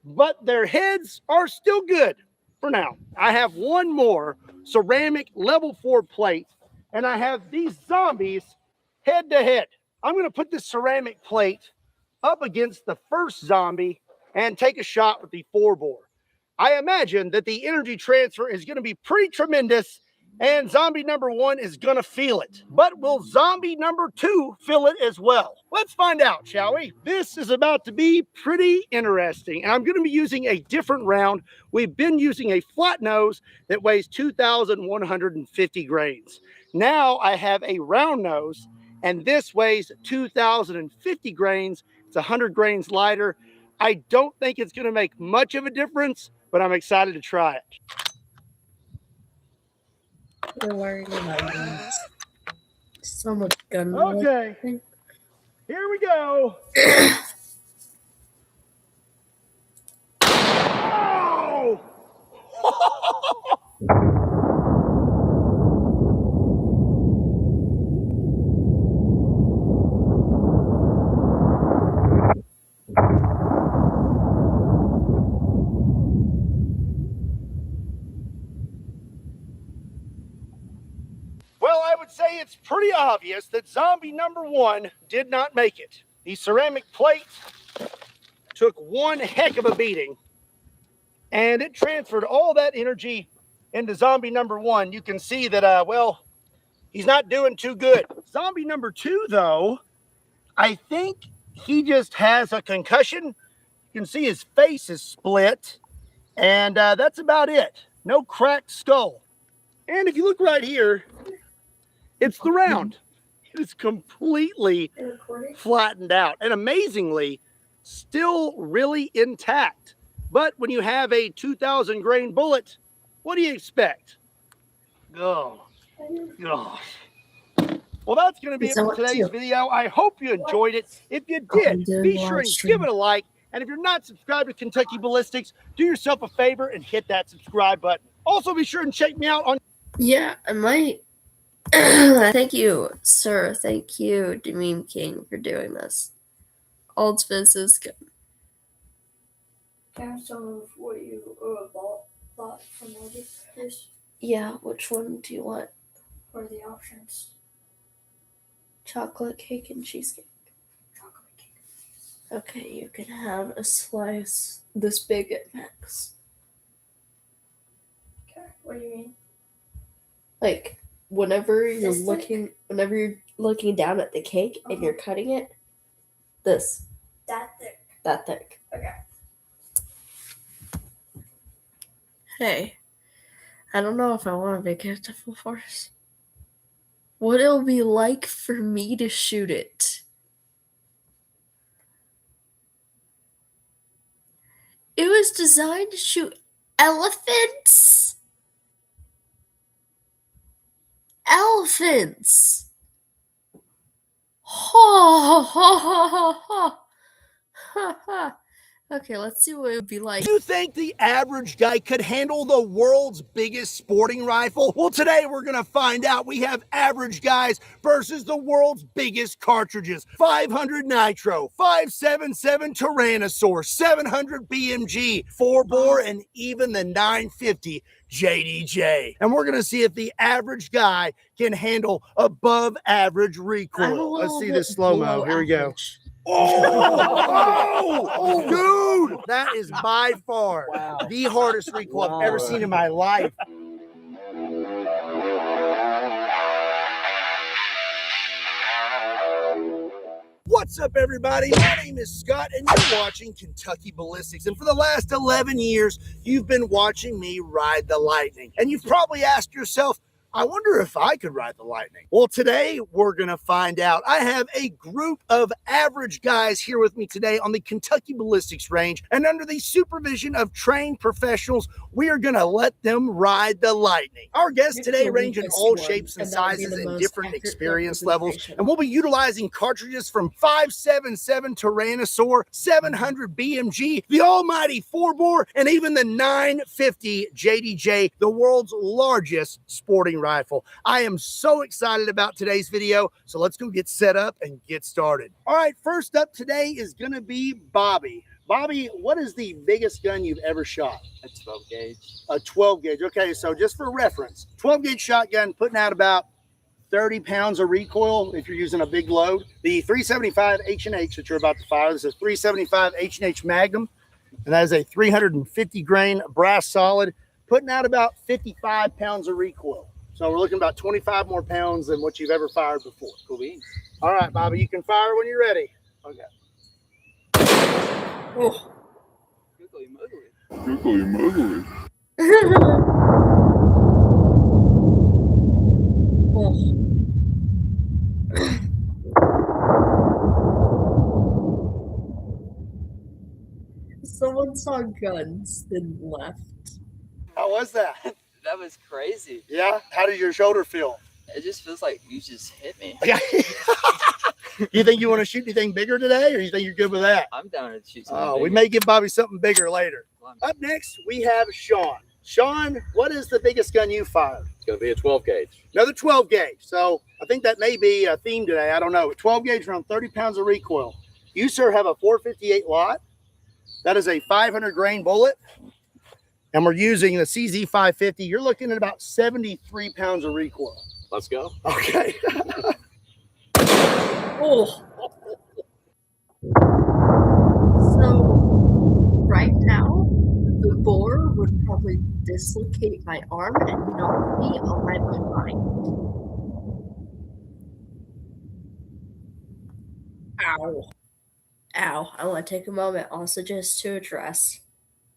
but their heads are still good for now. I have one more ceramic level 4 plate, and I have these zombies head to head. I'm going to put this ceramic plate up against the first zombie and take a shot with the 4-bore. I imagine that the energy transfer is going to be pretty tremendous, and zombie number 1 is going to feel it. But will zombie number 2 feel it as well? Let's find out, shall we? This is about to be pretty interesting, and I'm going to be using a different round. We've been using a flat nose that weighs 2,150 grains. Now I have a round nose, and this weighs 2,050 grains. It's 100 grains lighter. I don't think it's going to make much of a difference, but I'm excited to try it. You're learning guns. So much gun. Okay, here we go. Oh! Well, I would say it's pretty obvious that zombie number 1 did not make it. The ceramic plate took one heck of a beating, and it transferred all that energy into zombie number 1. You can see that, well, he's not doing too good. Zombie number 2, though, I think he just has a concussion. You can see his face is split, and that's about it. No cracked skull. And if you look right here, it's the round. It is completely flattened out and amazingly still really intact. But when you have a 2,000 grain bullet, what do you expect? Oh, gosh. Well, that's going to be it for today's video. I hope you enjoyed it. If you did, be sure and give it a like. And if you're not subscribed to Kentucky Ballistics, do yourself a favor and hit that subscribe button. Also, be sure and check me out on... Yeah, I might. Thank you, sir. Thank you, Meme King, for doing this. Old expenses. Can I have some of what you bought from Howdy, please? Yeah, which one do you want? What are the options? Chocolate cake and cheesecake. Chocolate cake. Okay, you can have a slice this big at max. Okay, what do you mean? Like, whenever you're looking down at the cake and you're cutting it, this. That thick. That thick. Okay. Hey, I don't know if I want to be gift to full force. What it'll be like for me to shoot it. It was designed to shoot elephants. Elephants. Ha ha ha ha ha ha ha. Okay, let's see what it would be like. Do you think the average guy could handle the world's biggest sporting rifle? Well, today we're going to find out. We have average guys versus the world's biggest cartridges. 500 Nitro, 577 Tyrannosaur, 700 BMG, 4-bore, and even the 950 JDJ. And we're going to see if the average guy can handle above average recoil. Let's see this slow-mo. Here we go. Oh, dude, that is by far the hardest recoil I've ever seen in my life. What's up, everybody? My name is Scott, and you're watching Kentucky Ballistics. And for the last 11 years, you've been watching me ride the Lightning. And you've probably asked yourself, I wonder if I could ride the Lightning. Well, today we're going to find out. I have a group of average guys here with me today on the Kentucky Ballistics range, and under the supervision of trained professionals, we are going to let them ride the Lightning. Our guests today range in all shapes and sizes and different experience levels, and we'll be utilizing cartridges from 577 Tyrannosaur, 700 BMG, the almighty 4-bore, and even the 950 JDJ, the world's largest sporting rifle. I am so excited about today's video, so let's go get set up and get started. All right, first up today is going to be Bobby. Bobby, what is the biggest gun you've ever shot? A 12 gauge. A 12 gauge. Okay, so just for reference, 12 gauge shotgun putting out about 30 pounds of recoil if you're using a big load. The 375 H&H that you're about to fire, this is 375 H&H Magnum. And that is a 350 grain brass solid, putting out about 55 pounds of recoil. So we're looking about 25 more pounds than what you've ever fired before. Cool beans. All right, Bobby, you can fire when you're ready. Okay. Oh. Googly moogly. Googly moogly. Oh. Someone saw guns, then left. How was that? That was crazy. Yeah? How did your shoulder feel? It just feels like you just hit me. You think you want to shoot anything bigger today, or you think you're good with that? I'm down to shoot something. Oh, we bigger. may give Bobby something bigger later. Up next, we have Sean. Sean, what is the biggest gun you fired? It's going to be a 12 gauge. Another 12 gauge. So I think that may be a theme today. I don't know. 12 gauge, around 30 pounds of recoil. You, sir, have a 458 lot. That is a 500 grain bullet. And we're using the CZ 550. You're looking at about 73 pounds of recoil. Let's go. Okay. Oh. So, right now, the bore would probably dislocate my arm and knock me on my behind. Ow. Ow. I want to take a moment also just to address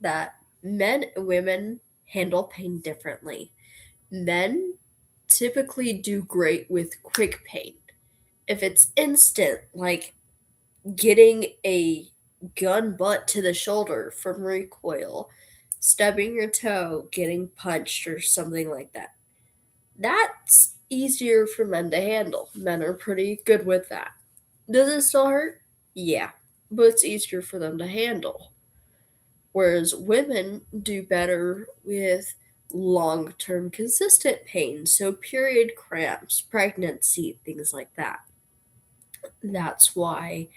that men and women handle pain differently. Men typically do great with quick pain. If it's instant, like getting a gun butt to the shoulder from recoil, stubbing your toe, getting punched, or something like that, that's easier for men to handle. Men are pretty good with that. Does it still hurt? Yeah, but it's easier for them to handle. Whereas women do better with long term consistent pain, so period cramps, pregnancy, things like that. That's why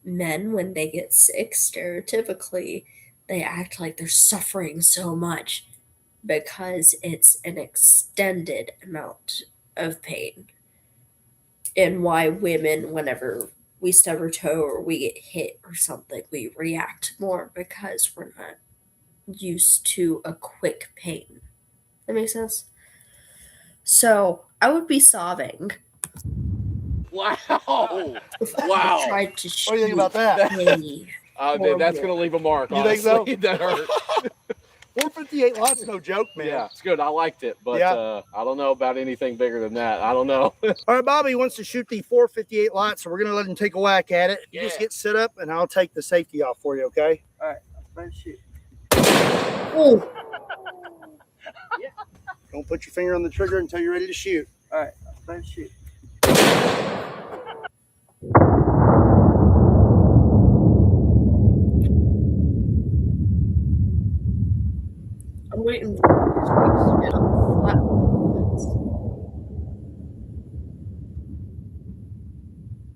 men, when they get sick, stereotypically, they act like they're suffering so much because it's an extended amount of pain. And why women, whenever we stub our toe or we get hit or something, we react more because we're not used to a quick pain. That makes sense? So I would be sobbing. Wow. If Wow. I tried to What do you think about that? me. Dude, that's going to leave a mark. You think so? honestly. That hurt. 458 lots, no joke, man. Yeah, it's good. I liked it, but Yeah. I don't know about anything bigger than that. I don't know. All right, Bobby wants to shoot the 458 lot, so we're going to let him take a whack at it. You just Yeah. get set up, and I'll take the safety off for you, okay? All right, let's shoot. Oh, Don't put your finger on the trigger until you're ready to shoot. All right, let's shoot. I'm waiting for these weeks to get up flat.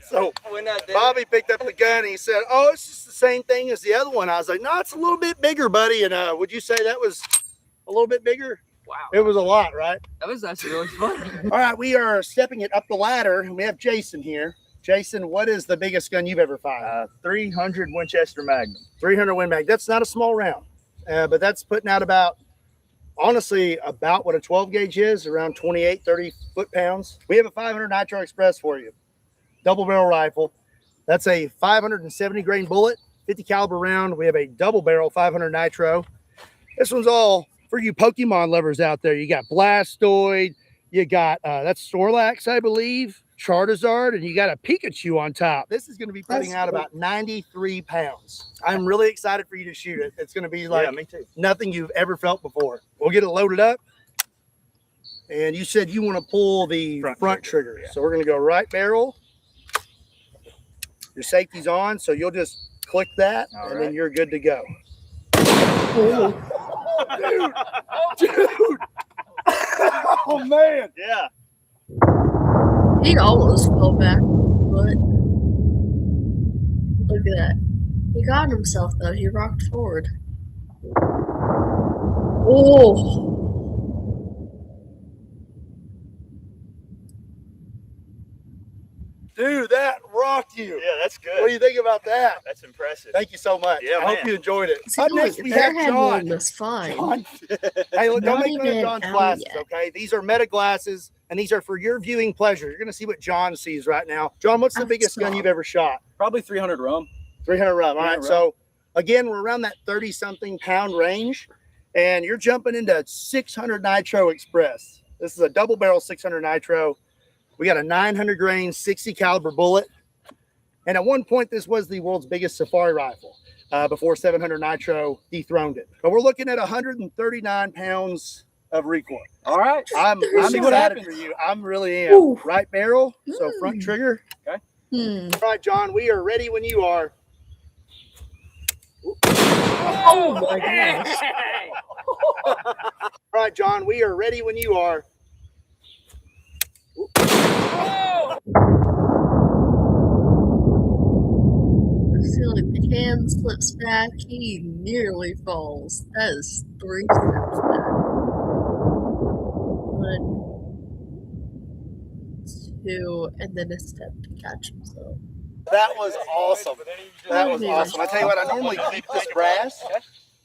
So When I did Bobby picked up the gun, and he said, "Oh, it's just the same thing as the other one." I was like, "No, it's a little bit bigger, buddy." And would you say that was a little bit bigger? wow, It was a lot, right? that was actually really fun. All right, we are stepping it up the ladder, and we have Jason here. Jason, what is the biggest gun you've ever fired? 300 Winchester Magnum. 300 Win Mag. That's not a small round, but that's putting out about, honestly, about what a 12 gauge is, around 28, 30 foot-pounds. We have a 500 Nitro Express for you. Double barrel rifle. That's a 570 grain bullet, 50 caliber round. We have a double barrel 500 Nitro. This one's all for you Pokemon lovers out there. You got Blastoid, you got, that's Snorlax, I believe, Charizard, and you got a Pikachu on top. This is going to be putting That's out cool. about 93 pounds. I'm really excited for you to shoot it. It's going to be like Yeah, me too. nothing you've ever felt before. We'll get it loaded up. And you said you want to pull the front trigger. yeah. So we're going to go right barrel. Your safety's on, so you'll just click that, All and right. then you're good to go. Oh, Dude! Oh, man! Yeah. he almost fell back, but look at that. He got himself though. He rocked forward. Oh, Dude, that rocked shocked you. Yeah, that's good. What do you think about that? That's impressive. Thank you so much. Yeah, I hope man. you enjoyed it. See, Up look, next, we their have head John. one was fine. John. Hey, look, don't Not make fun of even John's out glasses, yet. okay? These are meta glasses, and these are for your viewing pleasure. You're going to see what John sees right now. John, what's the I biggest gun saw. you've ever shot? Probably 300 rum. 300 rum. All right. 300 So, again, we're around that 30-something pound range, and you're jumping into 600 Nitro Express. This is a double barrel 600 Nitro. We got a 900 grain 60 caliber bullet. And at one point, this was the world's biggest safari rifle before 700 Nitro dethroned it. But we're looking at 139 pounds of recoil. All right. I'm See what excited happens. for you. I'm really am. Ooh. Right barrel, so front trigger. Hmm. All right, John, we are ready when you are. Oh my gosh. All right, John, we are ready when you are. I feel like the hand slips back. He nearly falls. That is 3 steps back. 1, 2, and then a step to catch himself. That was awesome. That was awesome. I tell you what, I normally keep this brass,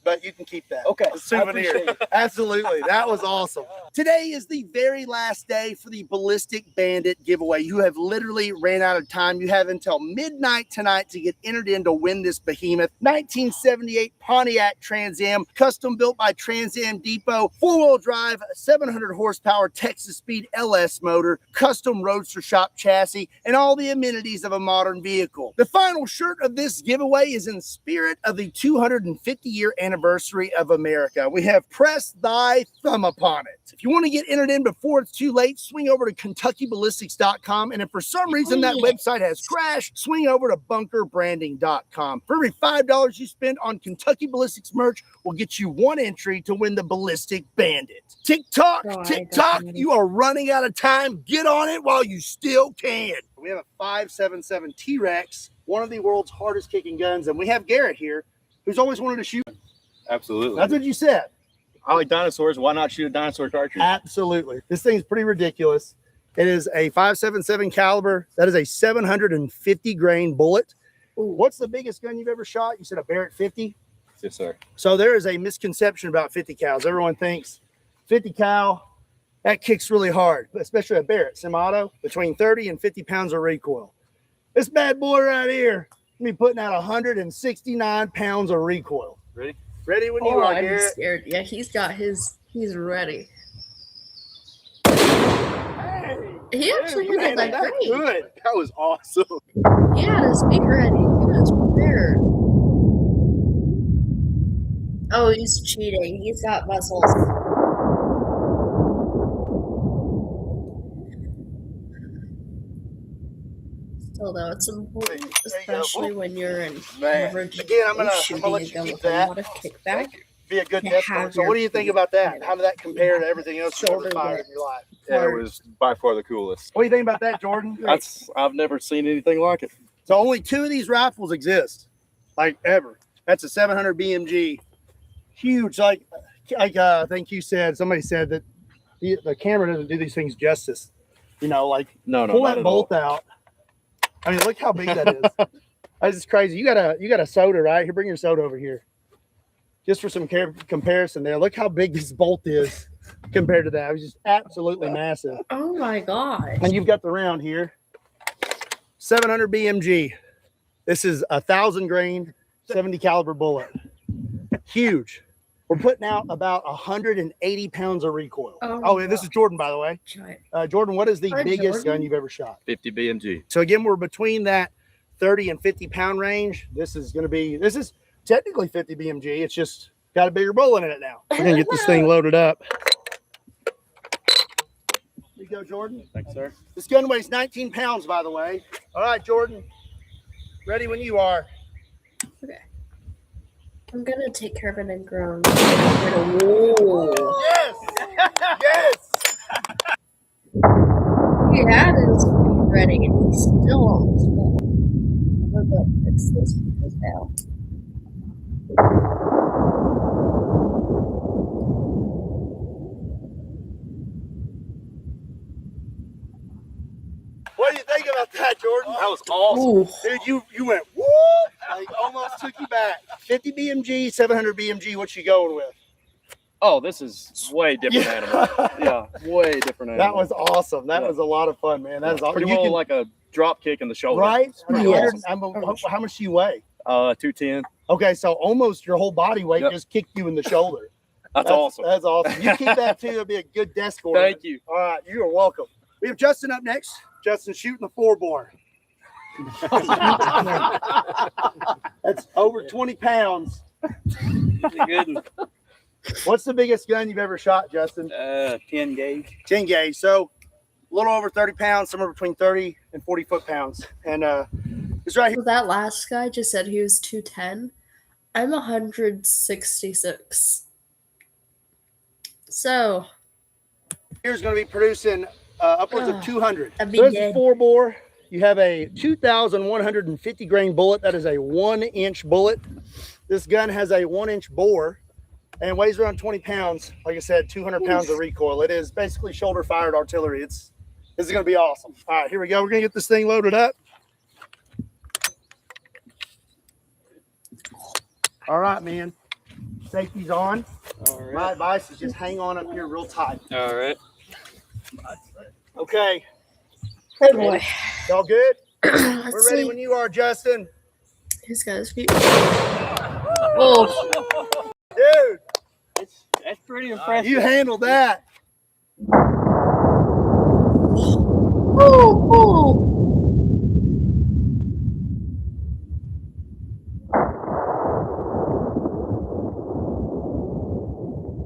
but you can keep that. Okay. It's a souvenir. Absolutely. That was awesome. Today is the very last day for the Ballistic Bandit giveaway. You have literally ran out of time. You have until midnight tonight to get entered in to win this behemoth. 1978 Pontiac Trans Am, custom built by Trans Am Depot, 4-wheel drive, 700 horsepower Texas Speed LS motor, custom roadster shop chassis, and all the amenities of a modern vehicle. The final shirt of this giveaway is in spirit of the 250-year anniversary of America. We have pressed thy thumb upon it. If you want to get entered in before it's too late, swing over to KentuckyBallistics.com. And if for some reason that website has crashed, swing over to BunkerBranding.com. For every $5 you spend on Kentucky Ballistics merch, will get you 1 entry to win the Ballistic Bandit. TikTok, Oh, I TikTok, got it. you are running out of time. Get on it while you still can. We have a 5.77 T-Rex, one of the world's hardest kicking guns. And we have Garrett here, who's always wanted to shoot. Absolutely. That's what you said. I like dinosaurs. Why not shoot a dinosaur cartridge? Absolutely. This thing's pretty ridiculous. It is a 5.77 caliber. That is a 750 grain bullet. Ooh. What's the biggest gun you've ever shot? You said a Barrett 50? Yes, sir. So there is a misconception about 50 cals. Everyone thinks 50 cal, that kicks really hard, especially a Barrett semi-auto, between 30 and 50 pounds of recoil. This bad boy right here, me putting out 169 pounds of recoil. Ready? Ready when you Oh, are, I'm Garrett. scared. Yeah, he's got his. He's ready. He actually Dude, handled man, that that's great. good. That was awesome. He had his feet ready. He was prepared. Oh, he's cheating. He's got muscles. Still, though, it's important, There you go. especially when you're in Man. average Again, I'm gonna shooting let a you gun keep with that. a lot of kickback. Be a good To test have point. So what your do you think feet, about that? you know, How did that compare to everything else you've ever shoulder fired width. in your life? Yeah, it was by far the coolest. What do you think about that, Jordan? I've never seen anything like it. So only 2 of these rifles exist, like ever. That's a 700 BMG, huge. Like I think you said, somebody said that the camera doesn't do these things justice. You know, like No, pull not that at all. bolt out. I mean, look how big that is. That's just crazy. You got a soda, right? Here, bring your soda over here. Just for some comparison there. Look how big this bolt is compared to that. It was just absolutely massive. Oh my gosh. And you've got the round here. 700 BMG. This is 1,000 grain, 70 caliber bullet. Huge. We're putting out about 180 pounds of recoil. Oh, Yeah, this is Jordan, by the way. Giant. Jordan, what is the Hi, biggest Jordan. gun you've ever shot? 50 BMG. So again, we're between that 30 and 50 pound range. This is technically 50 BMG. It's just got a bigger bullet in it now. We're gonna get this thing loaded up. Here you go, Jordan. Thanks, sir. This gun weighs 19 pounds, by the way. All right, Jordan. Ready when you are. Okay. I'm gonna take care of an ingrown. Whoa. Yes! Yes! He had his feet ready and he's still almost fell. I'm gonna go fix this because now. What do you think about that, Jordan? That was awesome. Dude, you went whoop, like almost took you back. 50 BMG, 700 BMG. What you going with? Oh, this is way different animal. Yeah, way different animal. That was awesome. That was a lot of fun, man. That is awesome. pretty well like a drop kick in the shoulder. Right? Yeah. How much do you weigh? 210. Okay, so almost your whole body weight Yep. just kicked you in the shoulder. That's awesome. That's awesome. You keep that too. It'll be a good desk order. Thank you. All right, you are welcome. We have Justin up next. Justin shooting the 4-bore. That's over 20 pounds. Good. What's the biggest gun you've ever shot, Justin? 10 gauge. 10 gauge. So a little over 30 pounds, somewhere between 30 and 40 foot-pounds. And it's right here. So that last guy just said he was 210. I'm 166. So Here's going to be producing upwards of 200. I'd be So this is dead. 4-bore. You have a 2,150 grain bullet. That is a 1-inch bullet. This gun has a 1-inch bore and weighs around 20 pounds. Like I said, 200 pounds of recoil. It is basically shoulder fired artillery. This is going to be awesome. All right, here we go. We're going to get this thing loaded up. All right, man. Safety's on. All right. My advice is just hang on up here real tight. All right. Okay. Oh boy. Y'all good? Let's We're ready see. when you are, Justin. He's got his feet. Oh, Dude, That's pretty impressive. you handled that.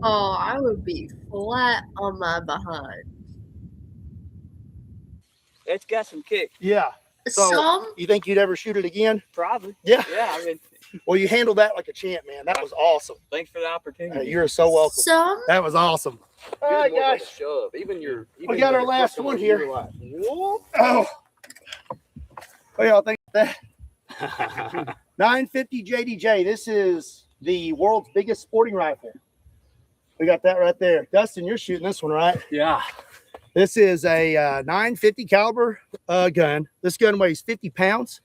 oh, I would be flat on my behind. It's got some kick. Yeah. So, Some you think you'd ever shoot it again? Probably. Yeah. Yeah, I mean, Well, you handled that like a champ, man. That was awesome. thanks for the opportunity. You're so welcome. some That was awesome. All right, guys. Shove. Even your. We got our last one here. Oh. What y'all think of that? 950 JDJ. This is the world's biggest sporting rifle. We got that right there. Dustin, you're shooting this one, right? Yeah. This is a 950 caliber gun. This gun weighs 50 pounds,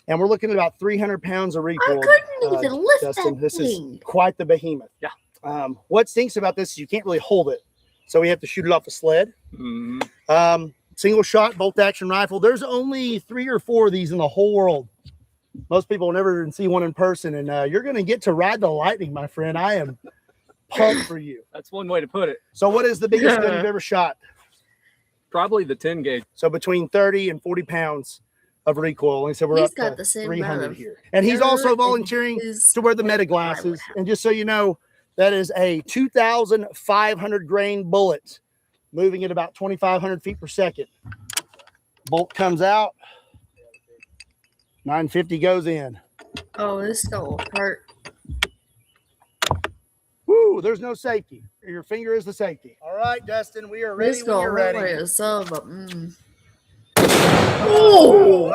and we're looking at about 300 pounds of I recoil. couldn't even lift Justin, that this thing. is quite the behemoth. Yeah. What stinks about this is you can't really hold it, so we have to shoot it off a sled. Mm-hmm. Single shot bolt action rifle. There's only 3 or 4 of these in the whole world. Most people will never even see one in person, and you're going to get to ride the lightning, my friend. I am pumped for you. That's one way to put it. So, what is the biggest gun you've ever shot? Probably the 10 gauge. So between 30 and 40 pounds of recoil. And so we're He's up got to the same 300 amount of here. And he's air also in volunteering his to wear the meta arm glasses. now. And just so you know, that is a 2,500 grain bullet moving at about 2,500 feet per second. Bolt comes out. 950 goes in. Oh, this don't hurt. Woo, there's no safety. Your finger is the safety. All right, Dustin, we are ready This when don't you're hurt ready. like a son of a. Oh!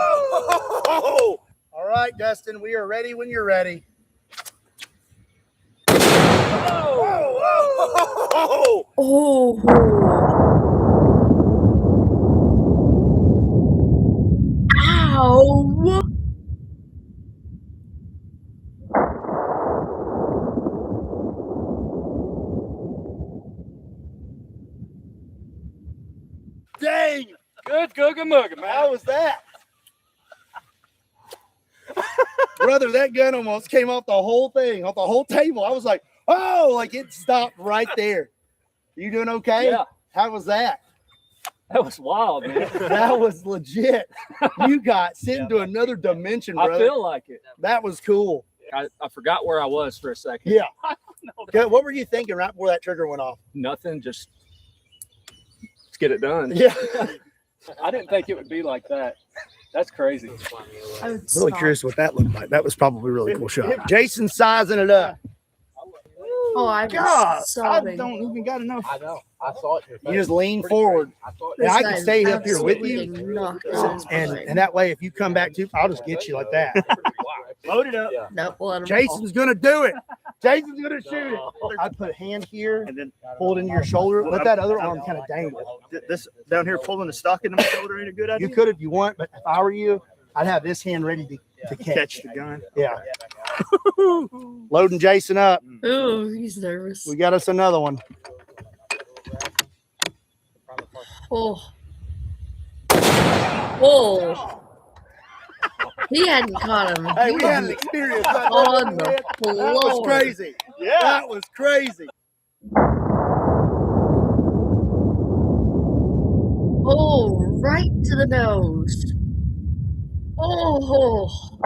All right, Dustin, we are ready when you're ready. Oh! Oh. Ow. Dang! Good Googa Mooga, man. How was that? Brother, that gun almost came off the whole thing, off the whole table. I was like, oh, like it stopped right there. You doing okay? Yeah. How was that? That was wild, man. That was legit. You got sent into another dimension, I brother. feel like it. That was cool. I forgot where I was for a second. Yeah. Okay, what were you thinking right before that trigger went off? Nothing, just let's get it done. Yeah. I didn't think it would be like that. That's crazy. I would Really stop. curious what that looked like. That was probably a really cool shot. Jason's sizing it up. Oh, I was God, I sobbing. don't even got enough. I know. I saw it. You just lean forward. I thought And This I can guy's stay up here with absolutely you. knocked out his And behind. that way, if you come back to, I'll just get you like that. Load it up. Yeah. Nope, let him Jason's going to do it. Jason's going to shoot it. I'd put a hand here and then pull it into your shoulder. Let that other arm kind of dangle. This down here pulling the stock into my shoulder ain't a good idea. You could if you want, but if I were you, I'd have this hand ready to catch the gun. Yeah. Loading Jason up. Oh, he's nervous. We got us another one. Oh. Oh. He hadn't caught him. Hey, He we had an was experience. on the That was floor. crazy. Yeah. That was crazy. Oh, right to the nose. Oh.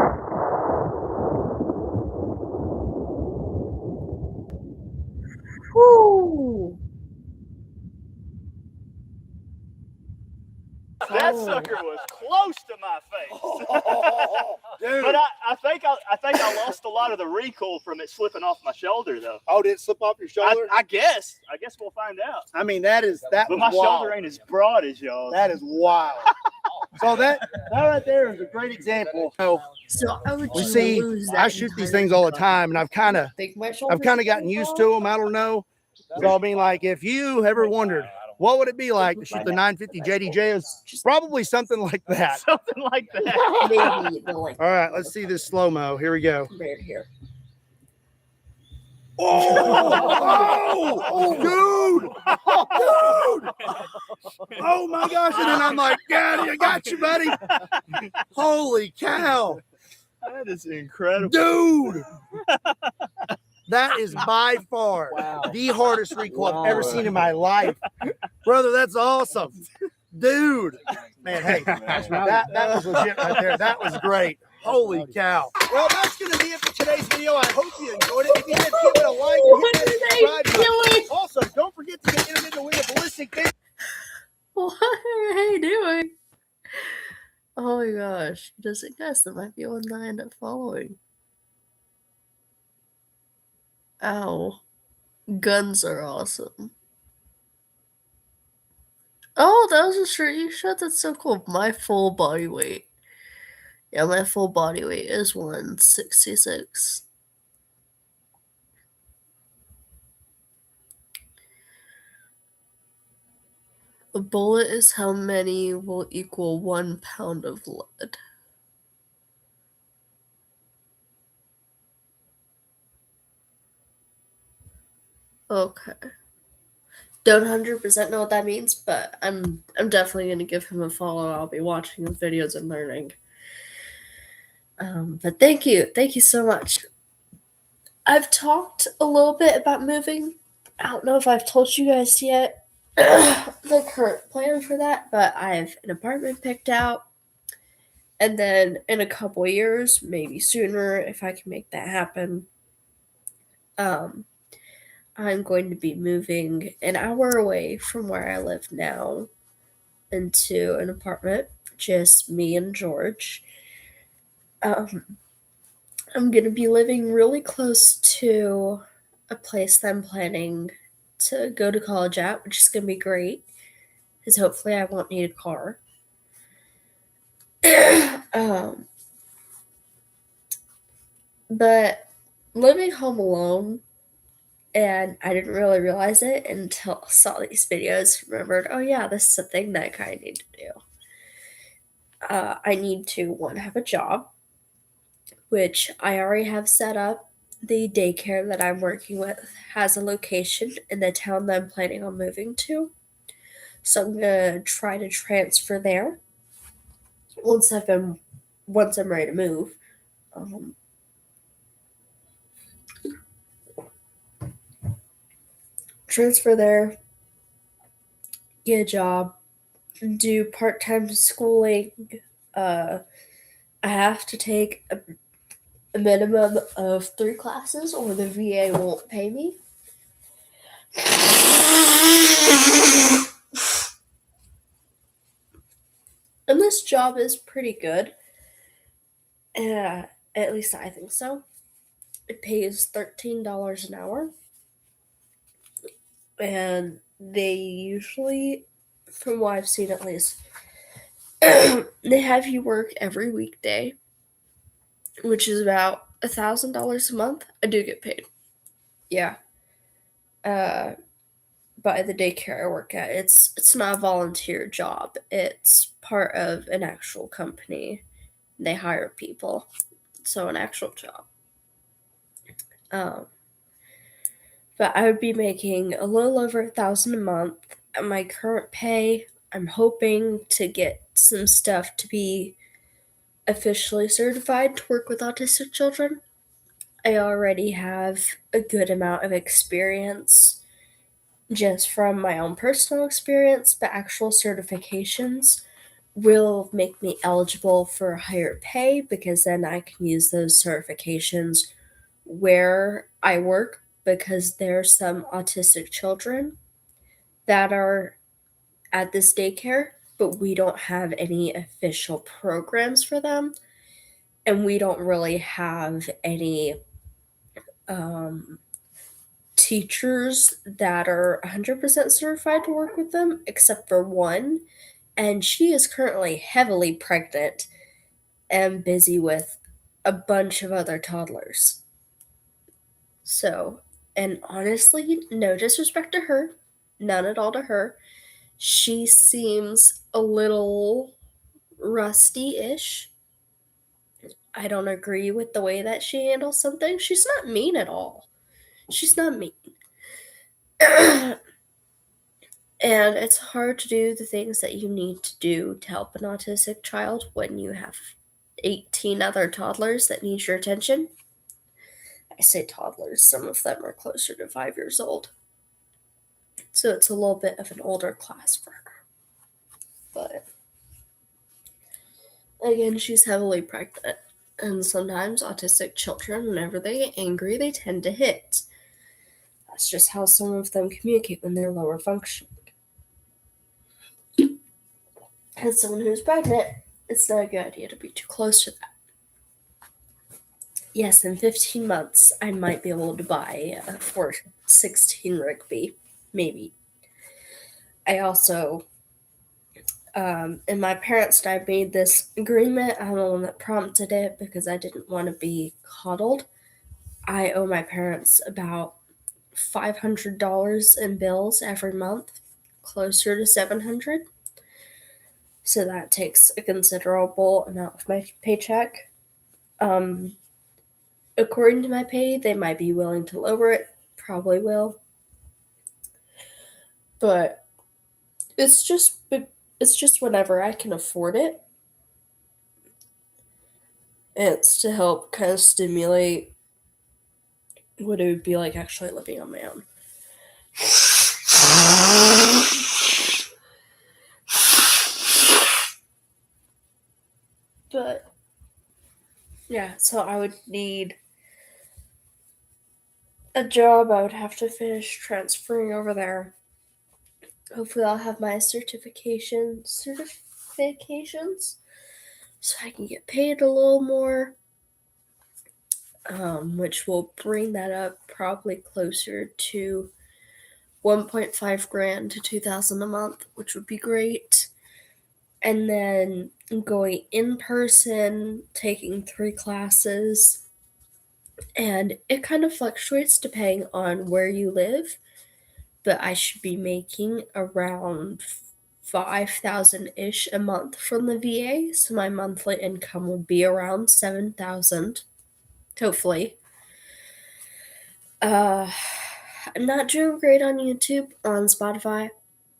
Whoo. That Oh. sucker was close to my face. Dude. But I think I lost a lot of the recoil from it slipping off my shoulder though. Oh, did it slip off your shoulder? I guess we'll find out. I mean, that But was my wild. shoulder ain't as broad as y'all. That is wild. So that right there is a great example. So So how would we you see, lose that I shoot these entire things all the gun? time, and I've kind of Think my shoulders gotten used to them. I don't know. So I mean, like, if you ever wondered what would it be like to shoot the 950 JDJ, it's probably something like that. Something like that. Maybe the like All right, let's see this slow mo. Here we go. right here. Oh, dude! Oh my gosh! And then I'm like, "Yeah, I got you, buddy." Holy cow, That is incredible. dude! That is by far the hardest recoil I've ever seen in my life, brother. That's awesome, dude. Man, hey, that was legit right there. That was great. Holy cow. Well, that's going to be it for today's video. I hope you enjoyed it. If you did, give it a like. And What hit are that they subscribe button. doing? Also, don't forget to get entered into win a ballistic thing. What are they doing? Oh my gosh. He doesn't guess that might be one that I end up following. Ow. Guns are awesome. Oh, that was a shirt you shot. That's so cool. My full body weight. Yeah, my full body weight is 166. A bullet is how many will equal 1 pound of lead. Okay. Don't 100% know what that means, but I'm definitely gonna give him a follow. I'll be watching his videos and learning. But thank you so much. I've talked a little bit about moving. I don't know if I've told you guys yet the current plan for that, but I have an apartment picked out, and then in a couple years, maybe sooner, if I can make that happen, I'm going to be moving an hour away from where I live now into an apartment, just me and George. I'm going to be living really close to a place that I'm planning to go to college at, which is going to be great, because hopefully I won't need a car. But living home alone, and I didn't really realize it until I saw these videos, remembered, oh yeah, this is a thing that I kind of need to do. I need to, one, have a job, which I already have set up. The daycare that I'm working with has a location in the town that I'm planning on moving to. So I'm gonna try to transfer there once I'm ready to move. Transfer there, get a job, do part-time schooling. I have to take a minimum of 3 classes or the VA won't pay me. And this job is pretty good. At least I think so. It pays $13 an hour. And they usually, from what I've seen at least, they have you work every weekday. which is about $1,000 a month. I do get paid. Yeah. By the daycare I work at. It's not a volunteer job. It's part of an actual company. They hire people. So an actual job. Um, but I would be making a little over 1,000 a month. At my current pay, I'm hoping to get some stuff to be officially certified to work with autistic children. I already have a good amount of experience just from my own personal experience, but actual certifications will make me eligible for higher pay because then I can use those certifications where I work because there are some autistic children that are at this daycare, but we don't have any official programs for them, and we don't really have any teachers that are 100% certified to work with them, except for one, and she is currently heavily pregnant and busy with a bunch of other toddlers. So, and honestly, no disrespect to her, none at all to her. She seems a little rusty ish. I don't agree with the way that she handles something. She's not mean at all. She's not mean. And it's hard to do the things that you need to do to help an autistic child when you have 18 other toddlers that need your attention. I say toddlers, some of them are closer to 5 years old. So it's a little bit of an older class for her. But again, she's heavily pregnant. And sometimes autistic children, whenever they get angry, they tend to hit. That's just how some of them communicate when they're lower functioning. As someone who's pregnant, it's not a good idea to be too close to that. Yes, in 15 months, I might be able to buy a 416 Rigby. Maybe. I also, and my parents and I made this agreement. I'm the one that prompted it because I didn't want to be coddled. I owe my parents about $500 in bills every month, closer to $700. So that takes a considerable amount of my paycheck. According to my pay, they might be willing to lower it. Probably will. But it's just whenever I can afford it. It's to help kind of stimulate what it would be like actually living on my own. But yeah, so I would need a job. I would have to finish transferring over there. Hopefully I'll have my certifications so I can get paid a little more, which will bring that up probably closer to 1.5 grand to 2,000 a month, which would be great. And then going in person, taking 3 classes, and it kind of fluctuates depending on where you live, but I should be making around 5,000-ish a month from the VA, so my monthly income will be around 7,000, hopefully. I'm not doing great on YouTube, on Spotify,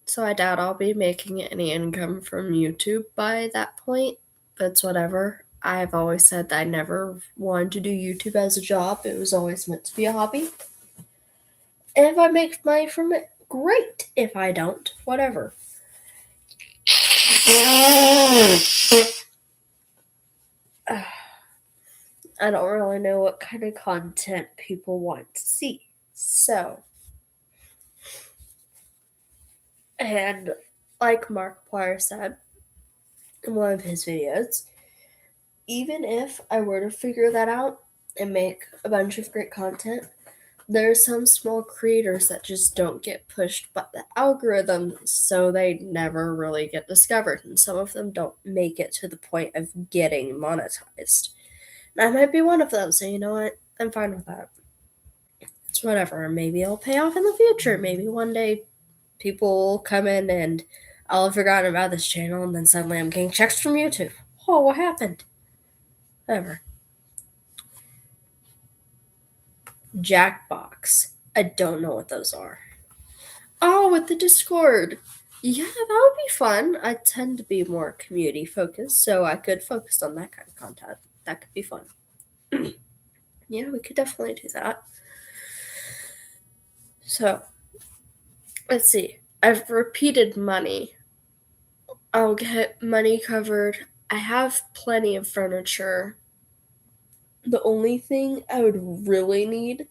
so I doubt I'll be making any income from YouTube by that point, but it's whatever. I've always said that I never wanted to do YouTube as a job. It was always meant to be a hobby. And if I make money from it, great. If I don't, whatever. I don't really know what kind of content people want to see. So, and like Markiplier said in one of his videos, even if I were to figure that out and make a bunch of great content, there are some small creators that just don't get pushed by the algorithm, so they never really get discovered, and some of them don't make it to the point of getting monetized. I might be one of them, so you know what? I'm fine with that. It's whatever. Maybe it'll pay off in the future. Maybe one day people will come in and I'll have forgotten about this channel, and then suddenly I'm getting checks from YouTube. Oh, what happened? Whatever. Jackbox. I don't know what those are. Oh, with the Discord. Yeah, that would be fun. I tend to be more community focused, so I could focus on that kind of content. That could be fun. Yeah, we could definitely do that. So, let's see. I've repeated money. I'll get money covered. I have plenty of furniture. The only thing I would really need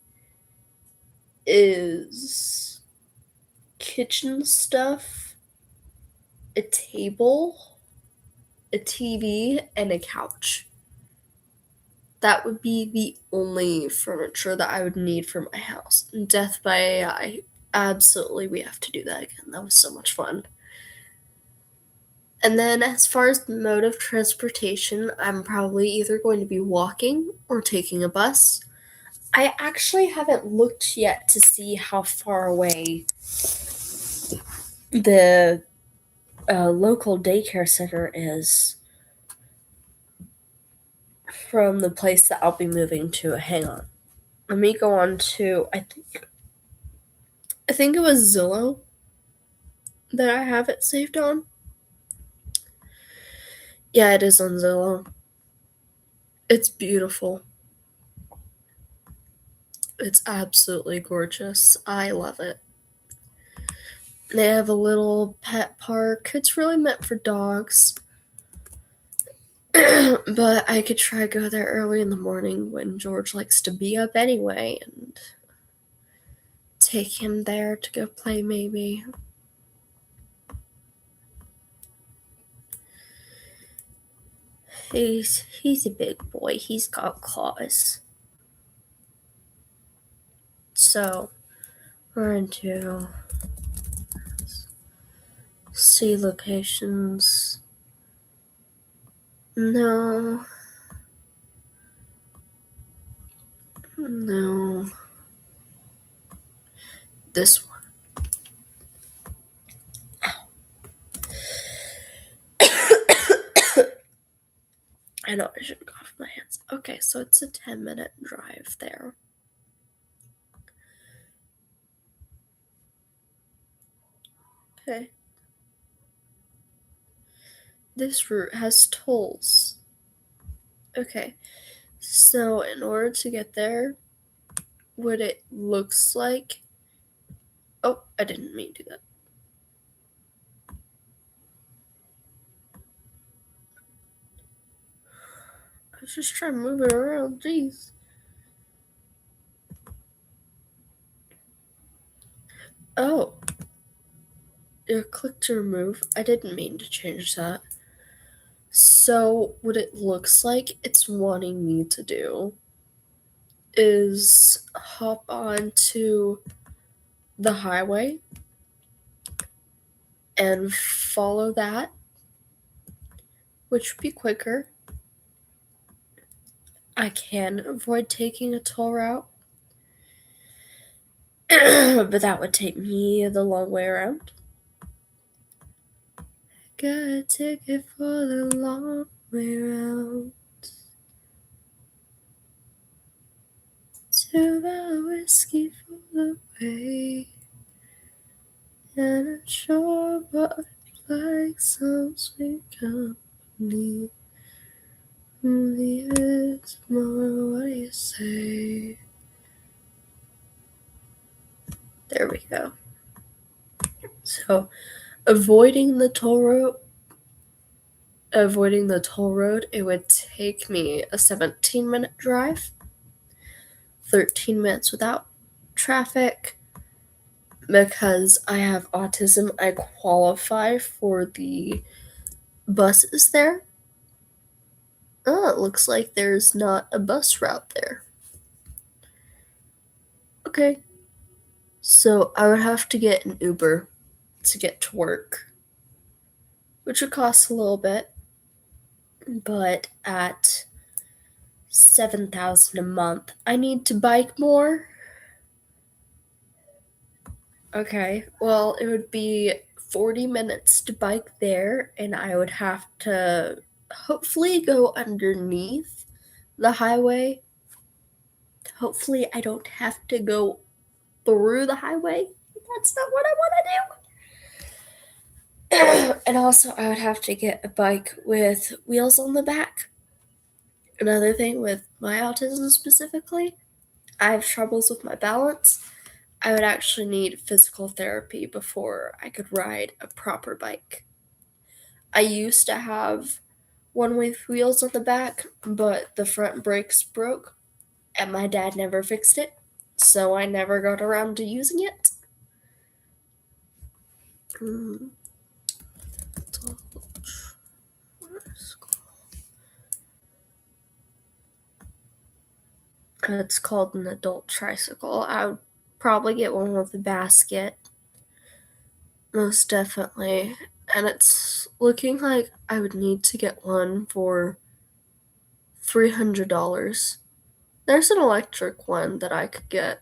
is kitchen stuff, a table, a TV, and a couch. That would be the only furniture that I would need for my house. Death by AI. Absolutely, we have to do that again. That was so much fun. And then, as far as the mode of transportation, I'm probably either going to be walking or taking a bus. I actually haven't looked yet to see how far away the local daycare center is from the place that I'll be moving to. Hang on. Let me go on to, I think it was Zillow that I have it saved on. Yeah, it is on Zillow. It's beautiful. It's absolutely gorgeous. I love it. They have a little pet park. It's really meant for dogs. But I could try go there early in the morning when George likes to be up anyway and take him there to go play maybe. He's a big boy. He's got claws. So we're going to see locations. No. This one. I know I should cough my hands. Okay, so it's a 10-minute drive there. Okay. This route has tolls. Okay, so in order to get there, what it looks like... Oh, I didn't mean to do that. I was just trying to move it around, jeez. Oh. Click to remove. I didn't mean to change that. So, what it looks like it's wanting me to do is hop onto the highway and follow that, which would be quicker. I can avoid taking a toll route, but that would take me the long way around. Got a ticket for the long way around. To the whiskey for the way. And I'm sure but like some sweet company. Leave it tomorrow, what do you say? There we go. So, avoiding the toll road, it would take me a 17-minute drive, 13 minutes without traffic. Because I have autism, I qualify for the buses there. Oh, it looks like there's not a bus route there. Okay. So I would have to get an Uber to get to work, which would cost a little bit. But at $7,000 a month. I need to bike more. Okay, well, it would be 40 minutes to bike there, and I would have to hopefully go underneath the highway. Hopefully, I don't have to go through the highway. That's not what I want to do. And also, I would have to get a bike with wheels on the back. Another thing with my autism specifically, I have troubles with my balance. I would actually need physical therapy before I could ride a proper bike. I used to have one with wheels on the back, but the front brakes broke, and my dad never fixed it, so I never got around to using it. It's called an adult tricycle. I would probably get one with a basket. Most definitely. And it's looking like I would need to get one for $300. There's an electric one that I could get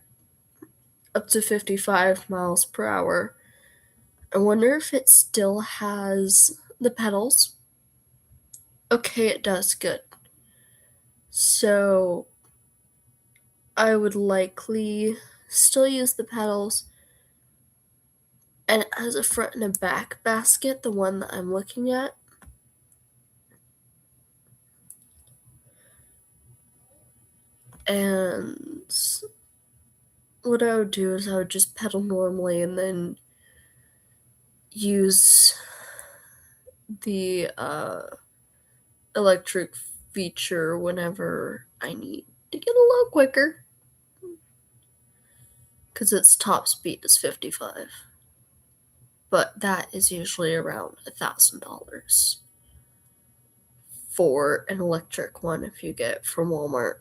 up to 55 miles per hour. I wonder if it still has the pedals. Okay, it does. Good. So I would likely still use the pedals. And it has a front and a back basket, the one that I'm looking at. And what I would do is I would just pedal normally and then use the electric feature whenever I need to get a little quicker. Because its top speed is 55. But that is usually around $1,000 for an electric one if you get it from Walmart.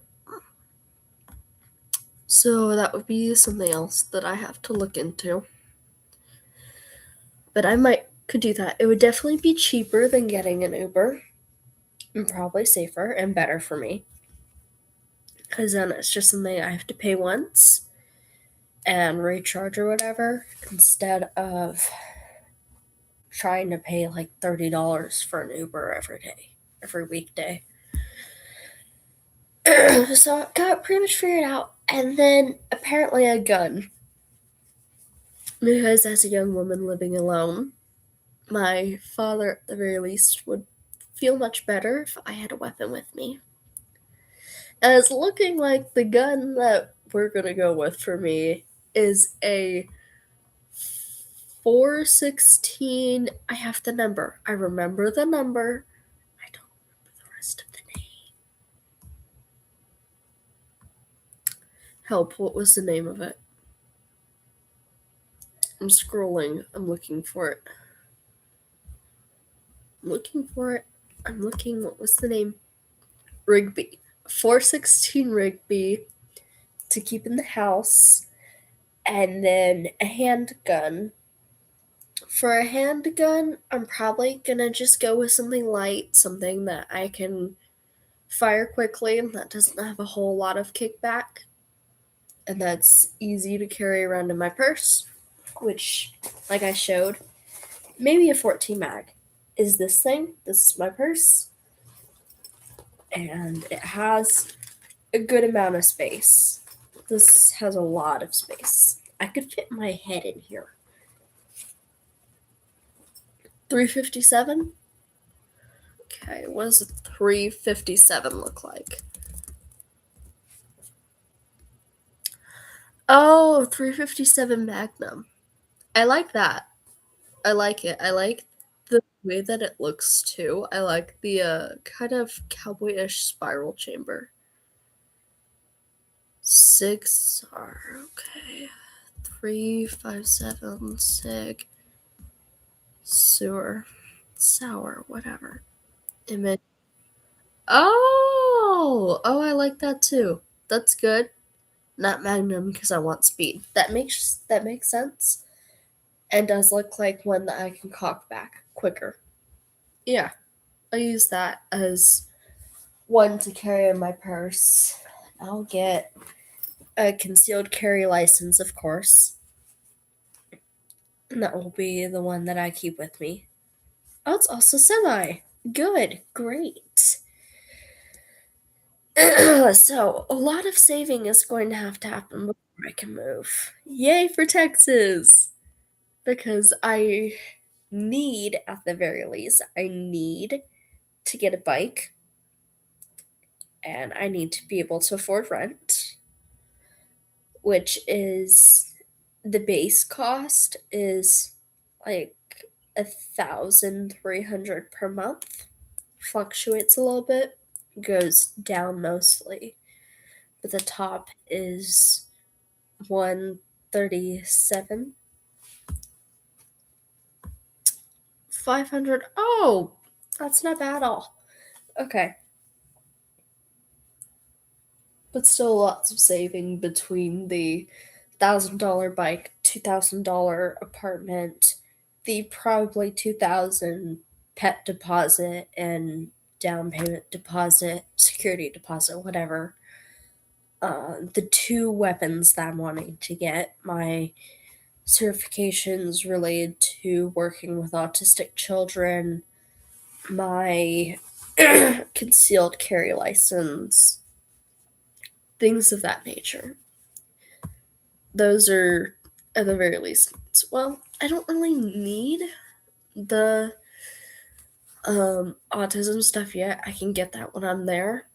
So that would be something else that I have to look into. But I could do that. It would definitely be cheaper than getting an Uber, and probably safer and better for me. Because then it's just something I have to pay once and recharge or whatever, instead of trying to pay like $30 for an Uber every weekday. So I got it pretty much figured out. And then apparently a gun. Because as a young woman living alone, my father at the very least would feel much better if I had a weapon with me. And it's looking like the gun that we're gonna go with for me is a 416. I have the number. I remember the number. I don't remember the rest of the name. Help, what was the name of it? I'm scrolling. I'm looking for it. What was the name? Rigby. 416 Rigby to keep in the house. And then a handgun. For a handgun, I'm probably gonna just go with something light, something that I can fire quickly and that doesn't have a whole lot of kickback. And that's easy to carry around in my purse, which, like I showed, maybe a 14 mag is this thing. This is my purse. And it has a good amount of space. This has a lot of space. I could fit my head in here. 357? Okay, what does a 357 look like? Oh, 357 Magnum. I like that. I like it. I like the way that it looks too. I like the kind of cowboyish spiral chamber. 6R, okay. 357 SIG. Sour, whatever. Image. Oh, I like that too. That's good. Not Magnum because I want speed. That makes sense. And does look like one that I can cock back quicker. Yeah, I use that as one to carry in my purse. I'll get a concealed carry license, of course. And that will be the one that I keep with me. Oh, it's also semi. Good. Great. So, a lot of saving is going to happen before I can move. Yay for Texas! Because I need, at the very least, I need to get a bike. And I need to be able to afford rent, which is the base cost is like 1,300 per month. Fluctuates a little bit, goes down mostly, but the top is 137. 500. Oh, that's not bad at all. Okay. But still lots of saving between the $1,000 bike, $2,000 apartment, the probably 2,000 pet deposit and down payment deposit, security deposit, whatever. The 2 weapons that I'm wanting to get, my certifications related to working with autistic children, my concealed carry license, things of that nature. Those are, at the very least, well, I don't really need the autism stuff yet. I can get that when I'm there.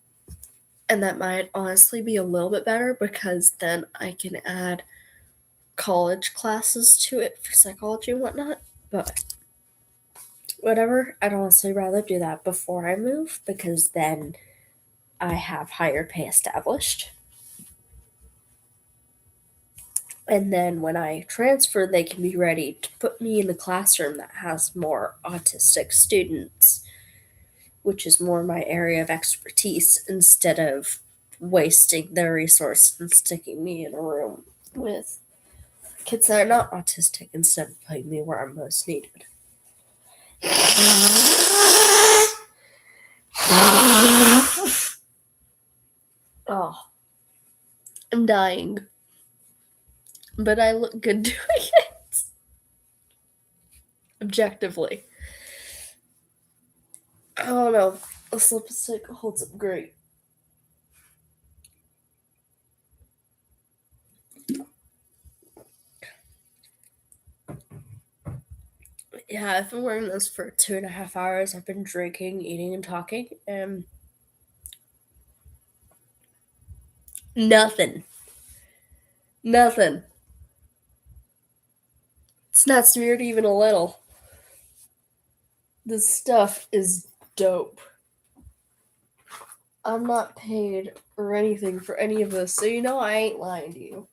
And that might honestly be a little bit better because then I can add college classes to it for psychology and whatnot. But whatever, I'd honestly rather do that before I move because then I have higher pay established. And then when I transfer, they can be ready to put me in a classroom that has more autistic students, which is more my area of expertise, instead of wasting their resource and sticking me in a room with kids that are not autistic instead of putting me where I'm most needed. Oh, I'm dying. But I look good doing it. Objectively. I don't know. This lipstick holds up great. Yeah, I've been wearing this for 2.5 hours. I've been drinking, eating, and talking, and nothing. Nothing. It's not smeared even a little. This stuff is dope. I'm not paid or anything for any of this, so you know I ain't lying to you.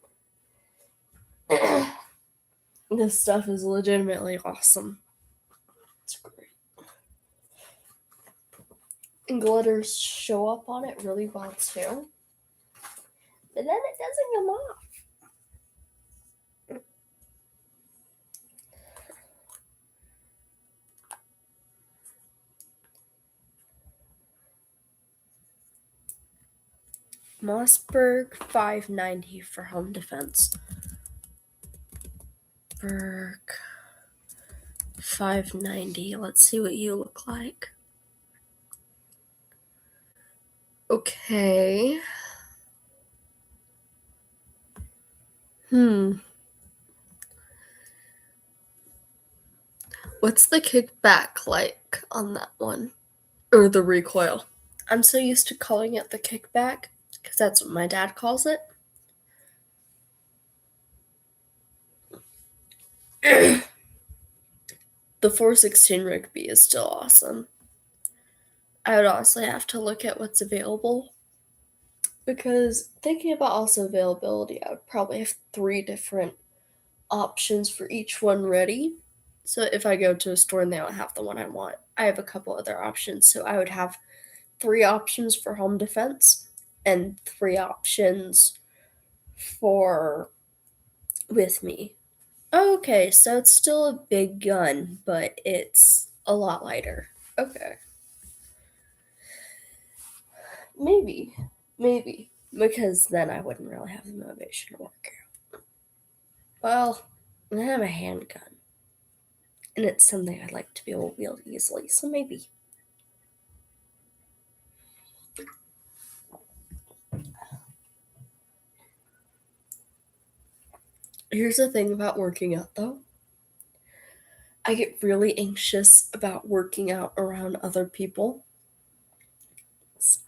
This stuff is legitimately awesome. It's great. And glitters show up on it really well too. But then it doesn't come off. Mossberg 590 for home defense. Berg 590. Let's see what you look like. Okay. What's the kickback like on that one? Or the recoil? I'm so used to calling it the kickback because that's what my dad calls it. The 416 Rigby is still awesome. I would honestly have to look at what's available because thinking about also availability, I would probably have 3 different options for each one ready. So if I go to a store and they don't have the one I want, I have a couple other options. So I would have 3 options for home defense and 3 options for with me. Okay, so it's still a big gun, but it's a lot lighter. Okay. Maybe. Because then I wouldn't really have the motivation to work out. Well, I have a handgun. And it's something I'd like to be able to wield easily, so maybe. Here's the thing about working out, though. I get really anxious about working out around other people.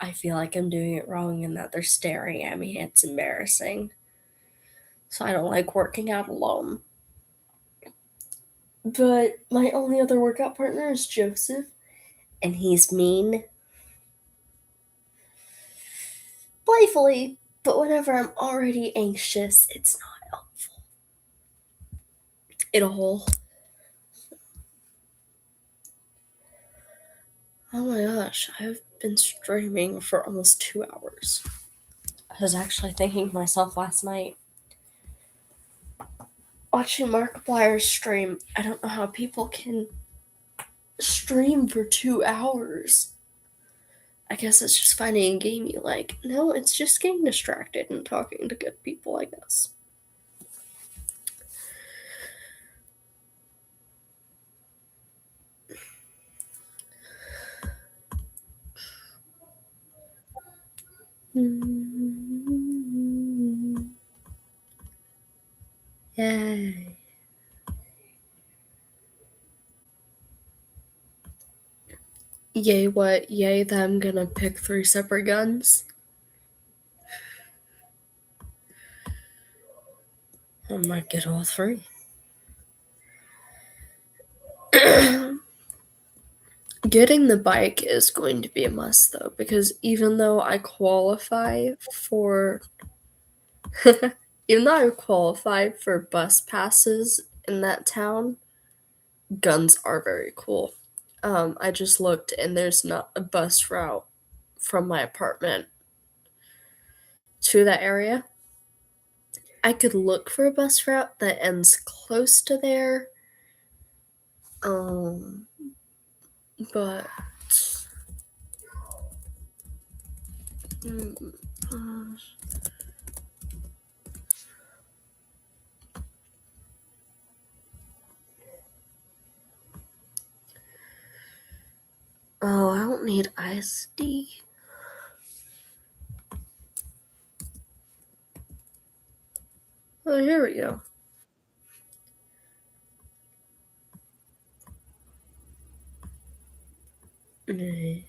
I feel like I'm doing it wrong and that they're staring at me. It's embarrassing. So I don't like working out alone. But my only other workout partner is Joseph, and he's mean. Playfully, but whenever I'm already anxious, it's not helpful. In a whole. Oh my gosh, I've been streaming for almost 2 hours. I was actually thinking to myself last night, watching Markiplier's stream, I don't know how people can stream for 2 hours. I guess it's just finding a game you like. No, it's just getting distracted and talking to good people, I guess. Yay. Yay, what? Yay, that I'm gonna pick 3 separate guns? I might get all 3. Getting the bike is going to be a must, though, because even though I qualify for bus passes in that town, guns are very cool. I just looked and there's not a bus route from my apartment to that area. I could look for a bus route that ends close to there. But oh, I don't need ISD. Oh, here we go. Okay.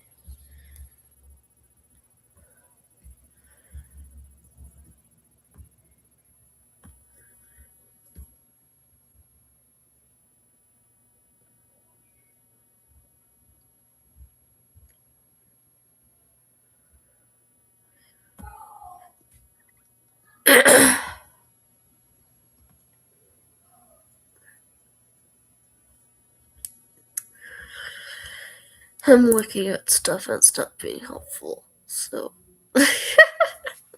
I'm looking at stuff and it's not being helpful, so.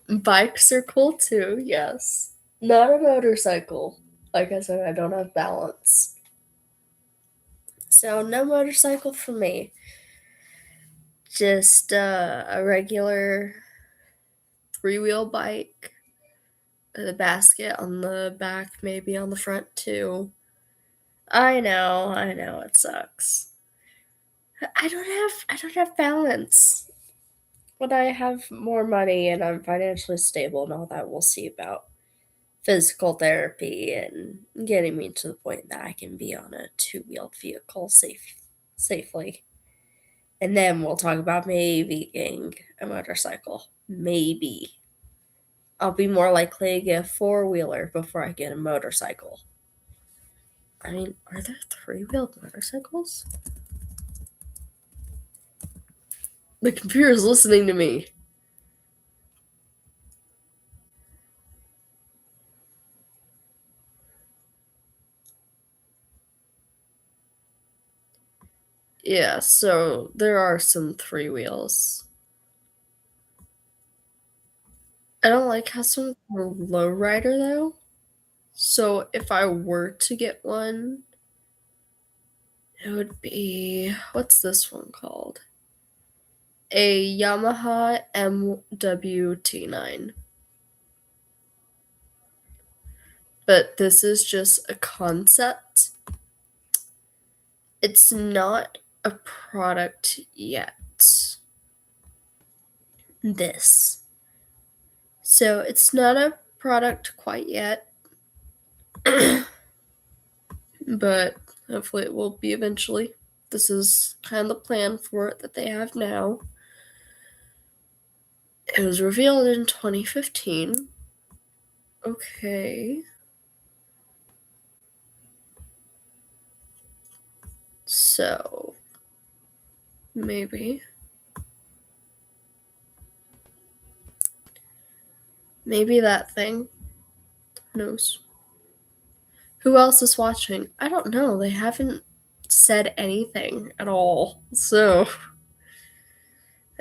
Bikes are cool too, yes. Not a motorcycle. Like I said, I don't have balance. So, no motorcycle for me. Just a regular 3-wheel bike. The basket on the back, maybe on the front too. I know, it sucks. I don't have balance. When I have more money and I'm financially stable and all that, we'll see about physical therapy and getting me to the point that I can be on a 2-wheeled vehicle safely. And then we'll talk about maybe getting a motorcycle. Maybe. I'll be more likely to get a 4-wheeler before I get a motorcycle. I mean, are there 3-wheeled motorcycles? The computer's listening to me. Yeah, so there are some 3 wheels. I don't like how some are lowrider though. So if I were to get one, it would be, what's this one called? a Yamaha MWT9. But this is just a concept. It's not a product yet. This. So it's not a product quite yet. But hopefully it will be eventually. This is kind of the plan for it that they have now. It was revealed in 2015. Okay. So, maybe. Maybe that thing. Who knows? Who else is watching? I don't know. They haven't said anything at all. So,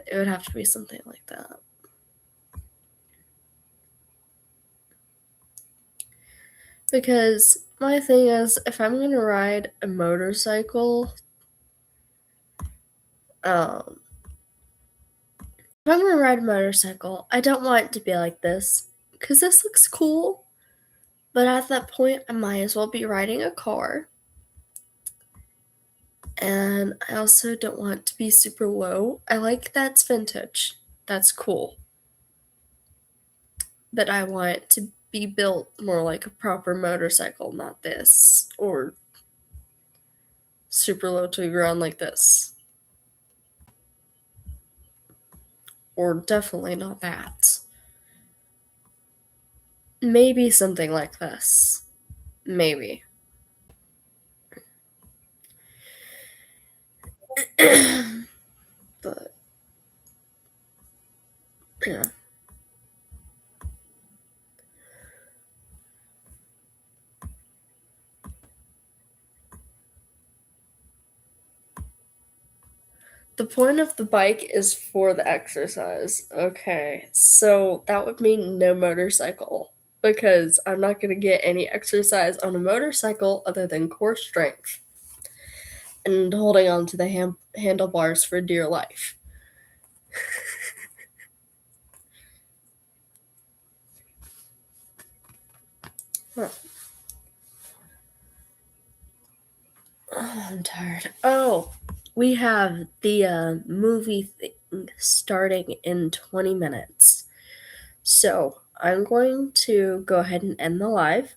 it would have to be something like that. Because my thing is, if I'm going to ride a motorcycle, if I'm going to ride a motorcycle, I don't want it to be like this. Because this looks cool. But at that point, I might as well be riding a car. And I also don't want it to be super low. I like that it's vintage. That's cool. But I want it to be built more like a proper motorcycle, not this. Or super low to the ground like this. Or definitely not that. Maybe something like this. Maybe. But, yeah. The point of the bike is for the exercise. Okay, so that would mean no motorcycle. Because I'm not going to get any exercise on a motorcycle other than core strength. And holding on to the handlebars for dear life. Huh. Oh, I'm tired. Oh, we have the movie thing starting in 20 minutes. So I'm going to go ahead and end the live.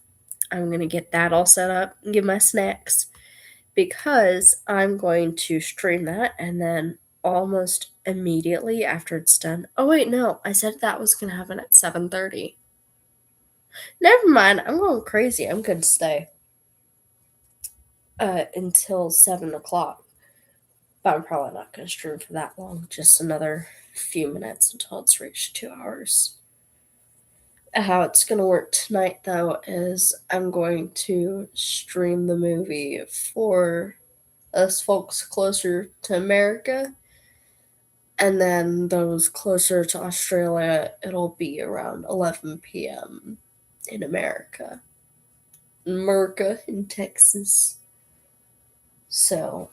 I'm going to get that all set up and get my snacks because I'm going to stream that and then almost immediately after it's done. Oh wait, no, I said that was going to happen at 7:30. Never mind, I'm going crazy. I'm going to stay until 7 o'clock. But I'm probably not going to stream for that long. Just another few minutes until it's reached 2 hours. How it's going to work tonight, though, is I'm going to stream the movie for us folks closer to America. And then those closer to Australia, it'll be around 11 p.m. in America. In Texas. So,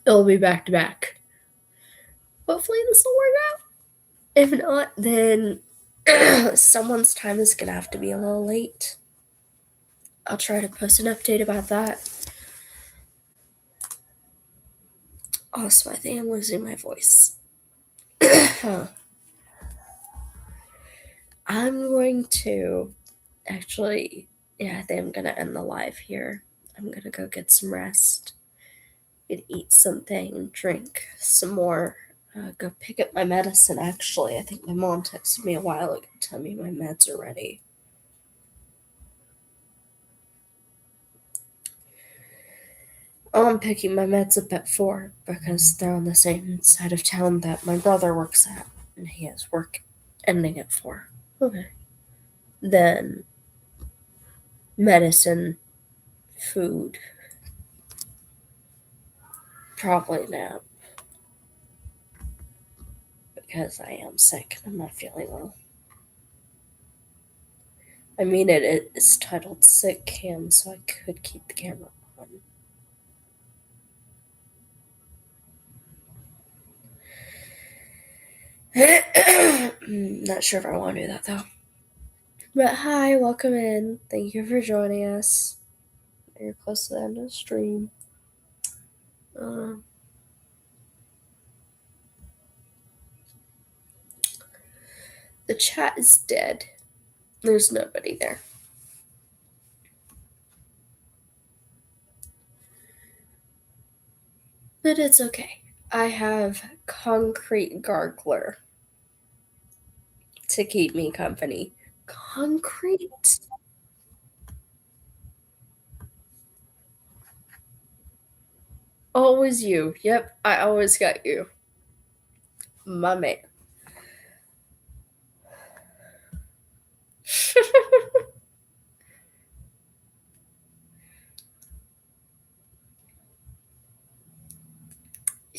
it'll be back to back. Hopefully this will work out. If not, then someone's time is going to have to be a little late. I'll try to post an update about that. Also, I think I'm losing my voice. I'm going to actually, I think I'm going to end the live here. I'm going to go get some rest and eat something and drink some more. Go pick up my medicine, actually. I think my mom texted me a while ago to tell me my meds are ready. I'm picking my meds up at 4 because they're on the same side of town that my brother works at, and he has work ending at 4. Okay. Then medicine, food, probably nap because I am sick and I'm not feeling well. I mean, it is titled Sick Cam, so I could keep the camera on. Not sure if I want to do that though. But hi, welcome in. Thank you for joining us. You're close to the end of the stream. The chat is dead. There's nobody there. But it's okay. I have Concrete Gargler to keep me company. Concrete? Always you. Yep, I always got you. My man.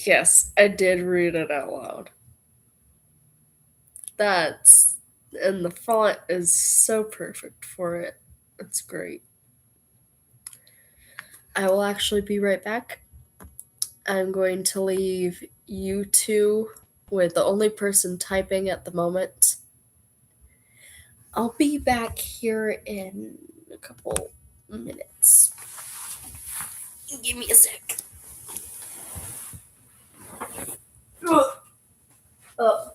Yes, I did read it out loud. And the font is so perfect for it. It's great. I will actually be right back. I'm going to leave you two with the only person typing at the moment. I'll be back here in a couple minutes. Give me a sec. Oh.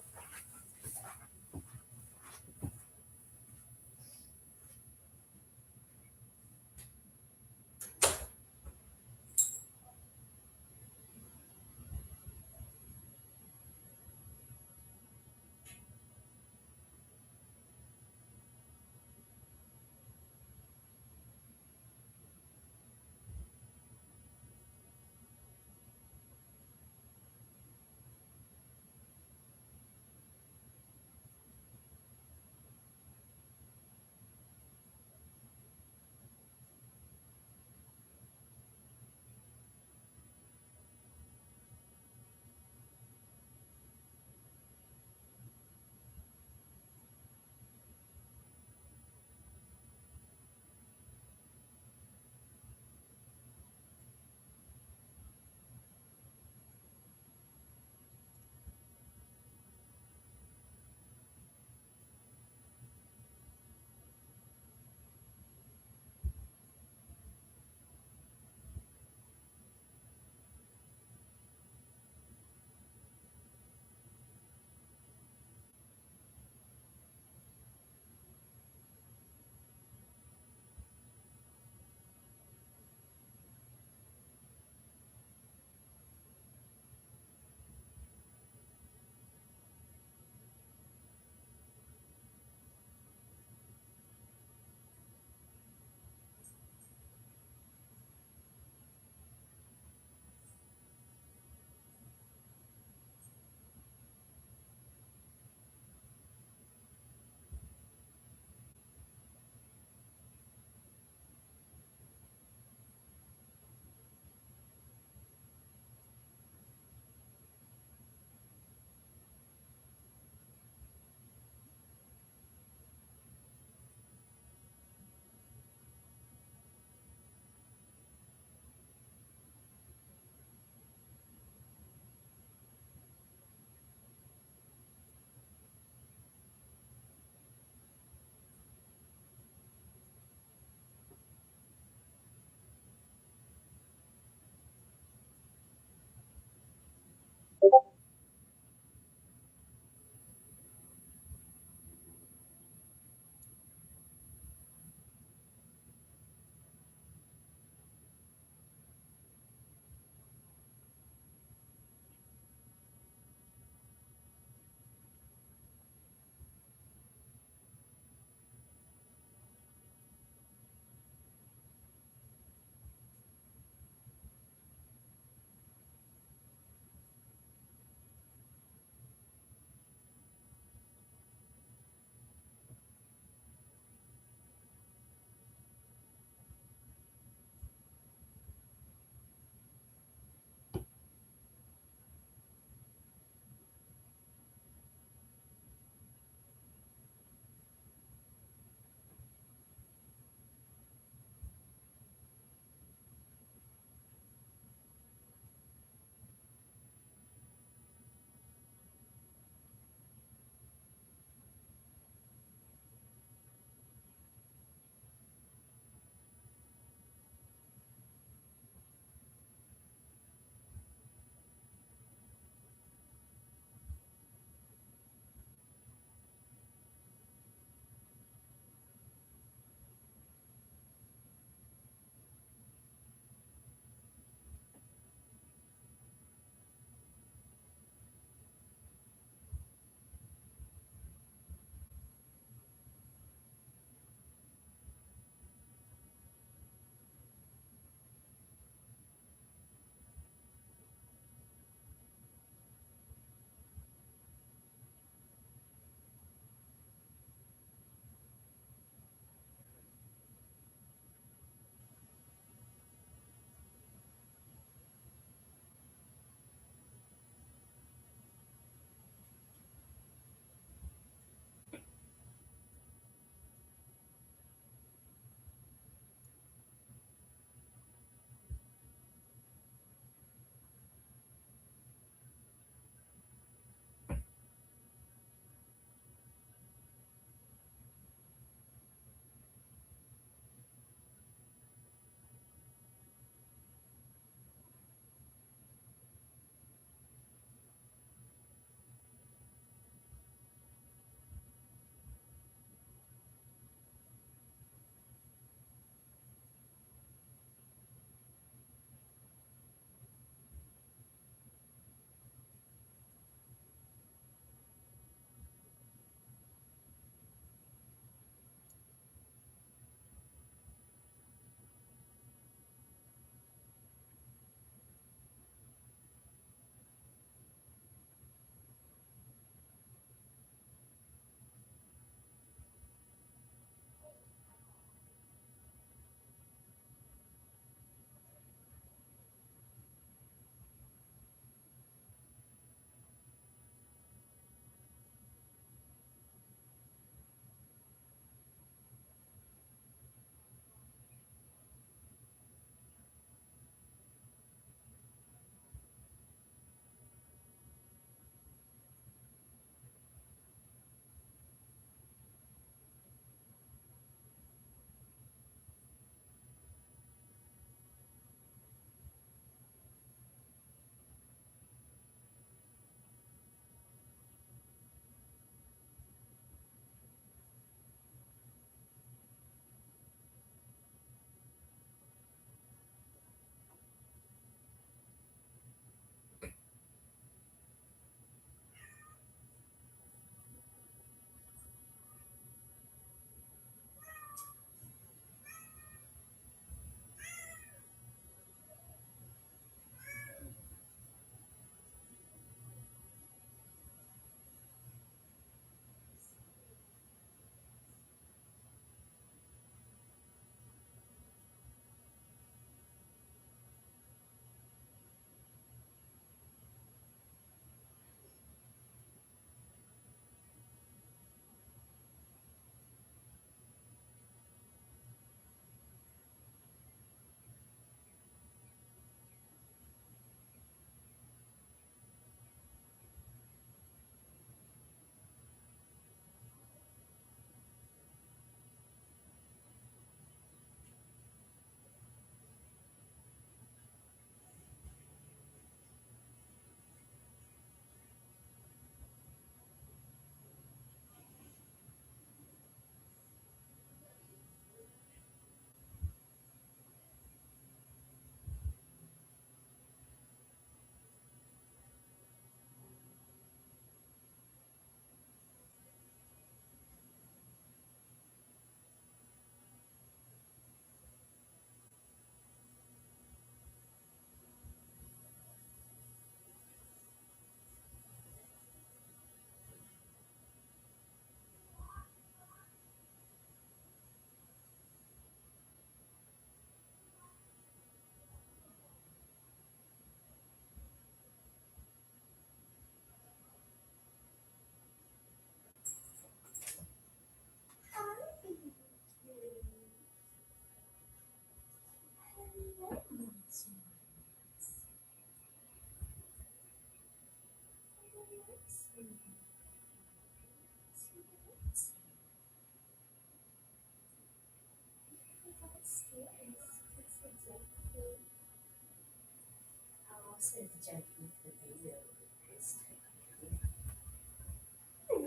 You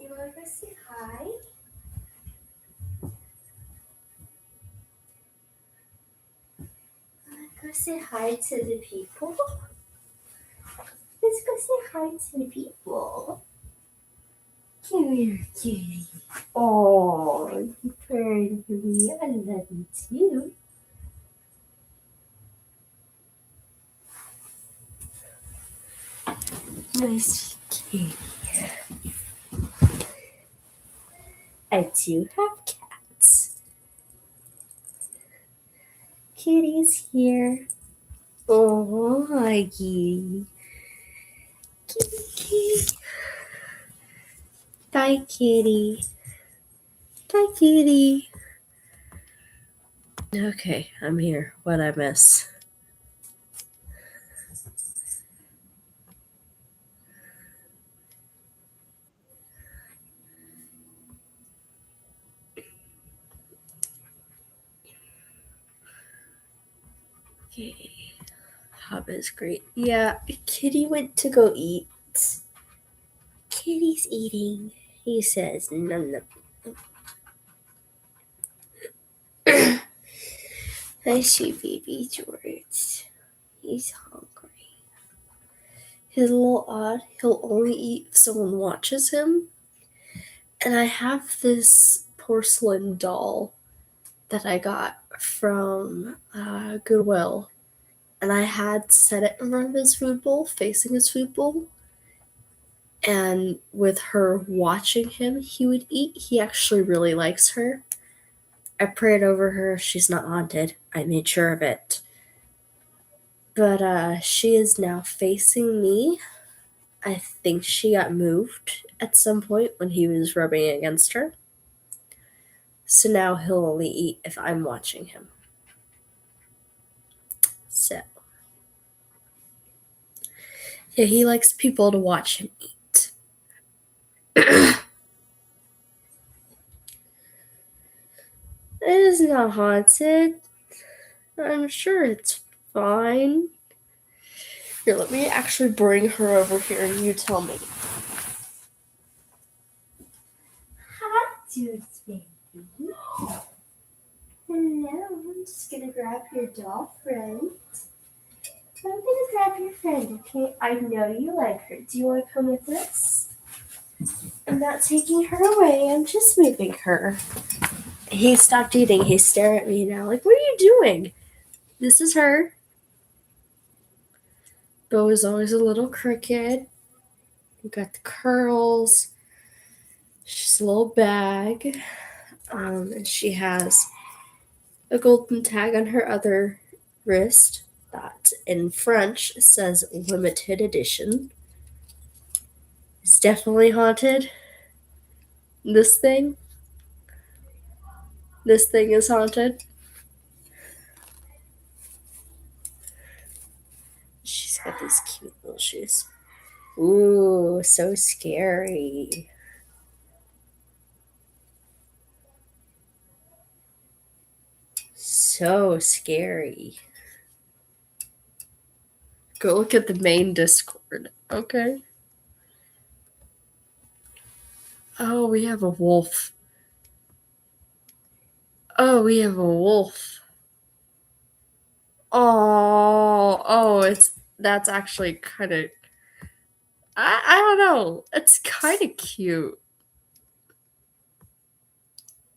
want to go say hi? Go say hi to the people. Let's go say hi to the people. Come here, cutie. Oh, you purring for me. I love you too. Nice kitty. I do have cats. Kitty's here. Oh, hi, kitty. Kitty, kitty. Bye, kitty. Bye, kitty. Okay, I'm here. What'd I miss? Okay. Hub is great. Yeah, Kitty went to go eat. Kitty's eating. He says, num num. I see baby George. He's hungry. He's a little odd. He'll only eat if someone watches him. And I have this porcelain doll that I got from Goodwill. And I had set it in front of his food bowl, facing his food bowl. And with her watching him, he would eat. He actually really likes her. I prayed over her. She's not haunted. I made sure of it. But she is now facing me. I think she got moved at some point when he was rubbing against her. So now he'll only eat if I'm watching him. So. Yeah, he likes people to watch him eat. It is not haunted. I'm sure it's fine. Here, let me actually bring her over here and you tell me. Hi, Juice baby. Hello, I'm just gonna grab your doll friend. I'm gonna grab your friend, okay? I know you like her. Do you want to come with us? I'm not taking her away, I'm just moving her. He stopped eating. He's staring at me now like, what are you doing? This is her. Bo is always a little crooked. We got the curls. She's a little bag. And she has a golden tag on her other wrist that in French says limited edition. It's definitely haunted. This thing is haunted. She's got these cute little shoes. Ooh, so scary. So scary. Go look at the main Discord, okay? Oh, we have a wolf. Oh, we have a wolf. That's actually kind of, I don't know. It's kind of cute.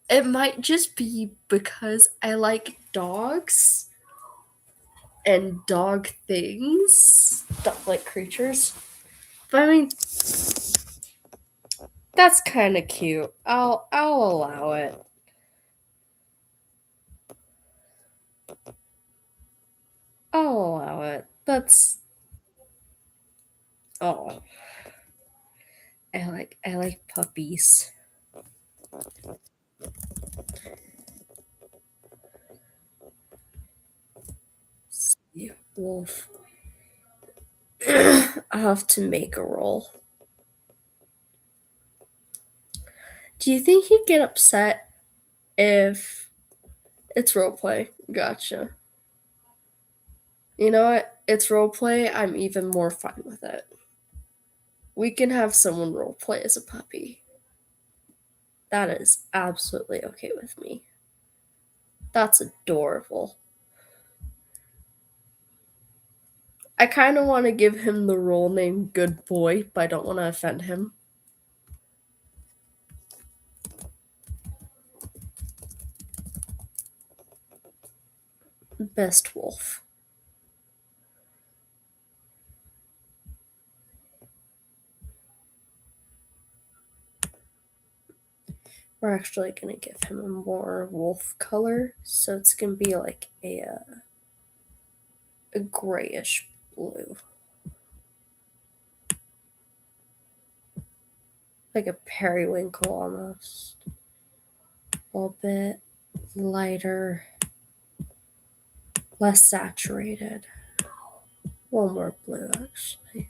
It might just be because I like dogs and dog things, dog-like creatures. But I mean, that's kind of cute. I'll allow it. I'll allow it. That's oh. I like puppies. Yeah, wolf. I'll have to make a roll. Do you think he'd get upset if it's roleplay? Gotcha. You know what? It's roleplay. I'm even more fine with it. We can have someone roleplay as a puppy. That is absolutely okay with me. That's adorable. I kind of want to give him the role name Good Boy, but I don't want to offend him. Best Wolf. We're actually going to give him a more wolf color, so it's going to be like a grayish blue. Like a periwinkle almost. A little bit lighter, less saturated. A little more blue, actually.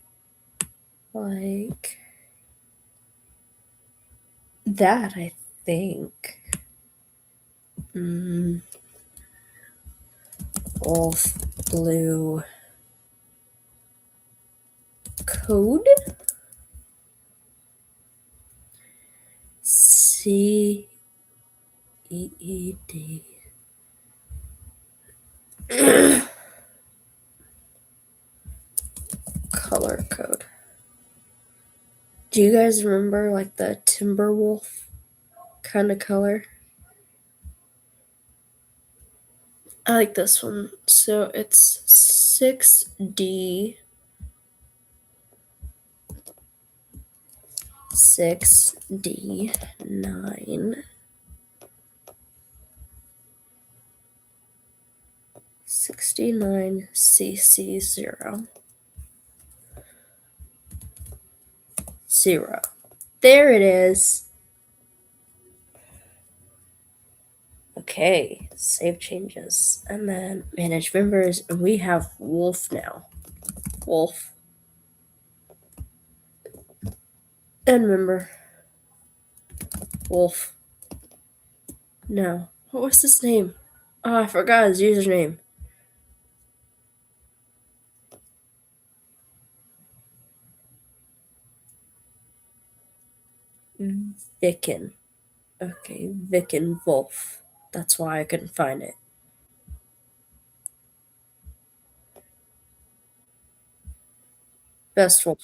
Like that, I think. Wolf blue code. CEED. Color code. Do you guys remember like the Timberwolf kind of color? I like this one. So it's 6D 6D9 69CC0 0. There it is. Okay, save changes. And then manage members. And we have Wolf now. Wolf. And member. Wolf. No. What was his name? Oh, I forgot his username. Vicken. Okay, Vicken Wolf. That's why I couldn't find it. Best Wolf.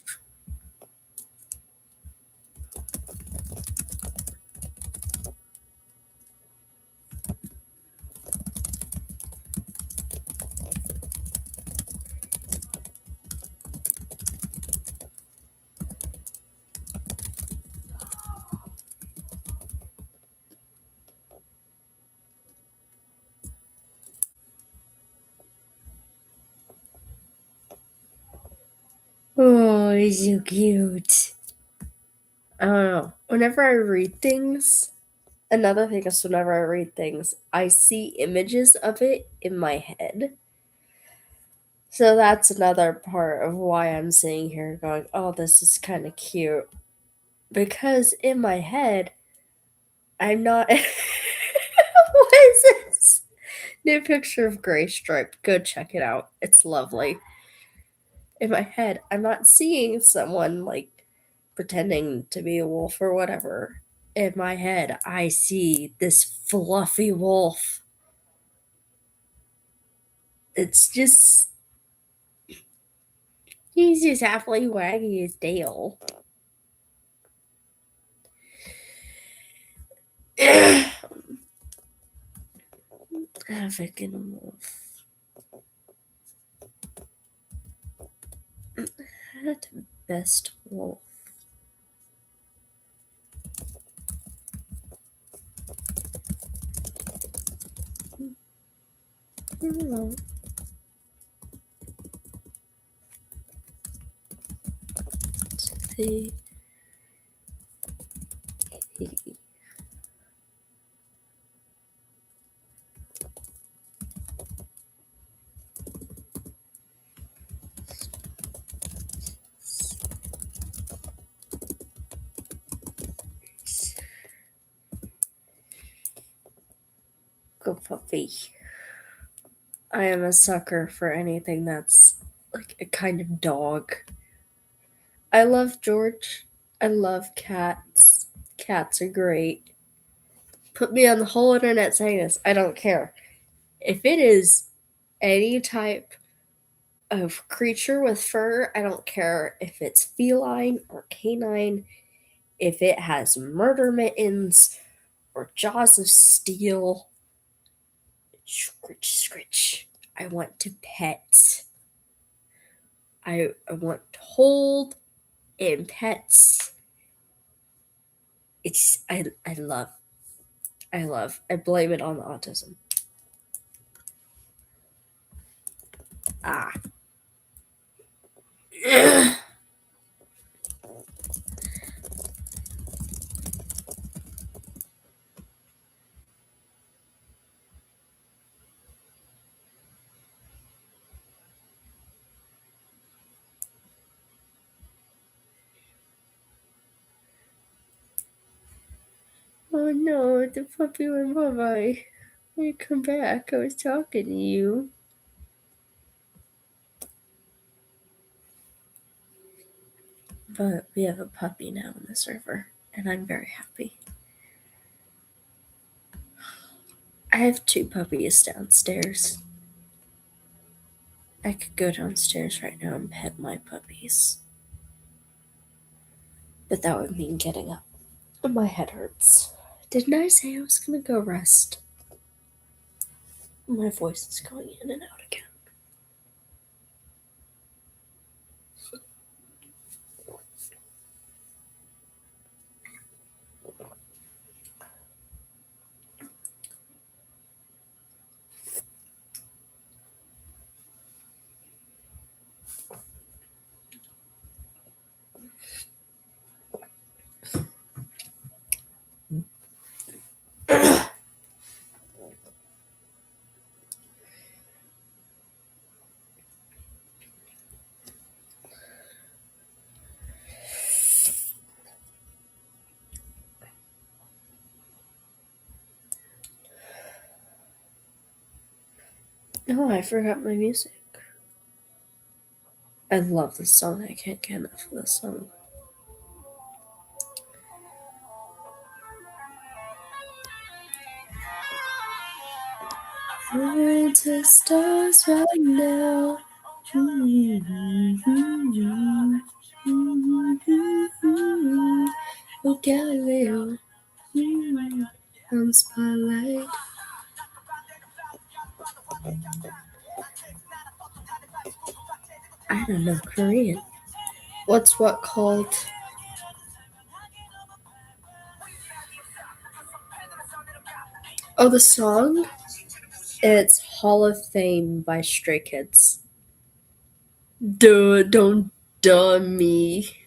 Oh, he's so cute. I don't know. Whenever I read things, another thing is whenever I read things, I see images of it in my head. So that's another part of why I'm sitting here going, oh, this is kind of cute. Because in my head, I'm not. What is this? New picture of Gray Stripe. Go check it out. It's lovely. In my head, I'm not seeing someone like pretending to be a wolf or whatever. In my head, I see this fluffy wolf. It's just. He's just happily wagging his tail. African wolf. That best wolf. Oh. The Good puppy. I am a sucker for anything that's like a kind of dog. I love George. I love cats. Cats are great. Put me on the whole internet saying this. I don't care. If it is any type of creature with fur, I don't care if it's feline or canine, if it has murder mittens or jaws of steel. Scritch, scritch. I want to pet. I want to hold and pets. I love. I blame it on the autism. Ah. Oh no, the puppy went bye-bye. When you come back, I was talking to you. But we have a puppy now on the server, and I'm very happy. I have 2 puppies downstairs. I could go downstairs right now and pet my puppies. But that would mean getting up. My head hurts. Didn't I say I was gonna go rest? My voice is going in and out again. Oh, I forgot my music. I love this song. I can't get enough of this song. Flying to stars right now. Oh, Galileo. On spotlight. I don't know Korean. What's what called? Oh, the song? It's Hall of Fame by Stray Kids. Duh, don't duh me.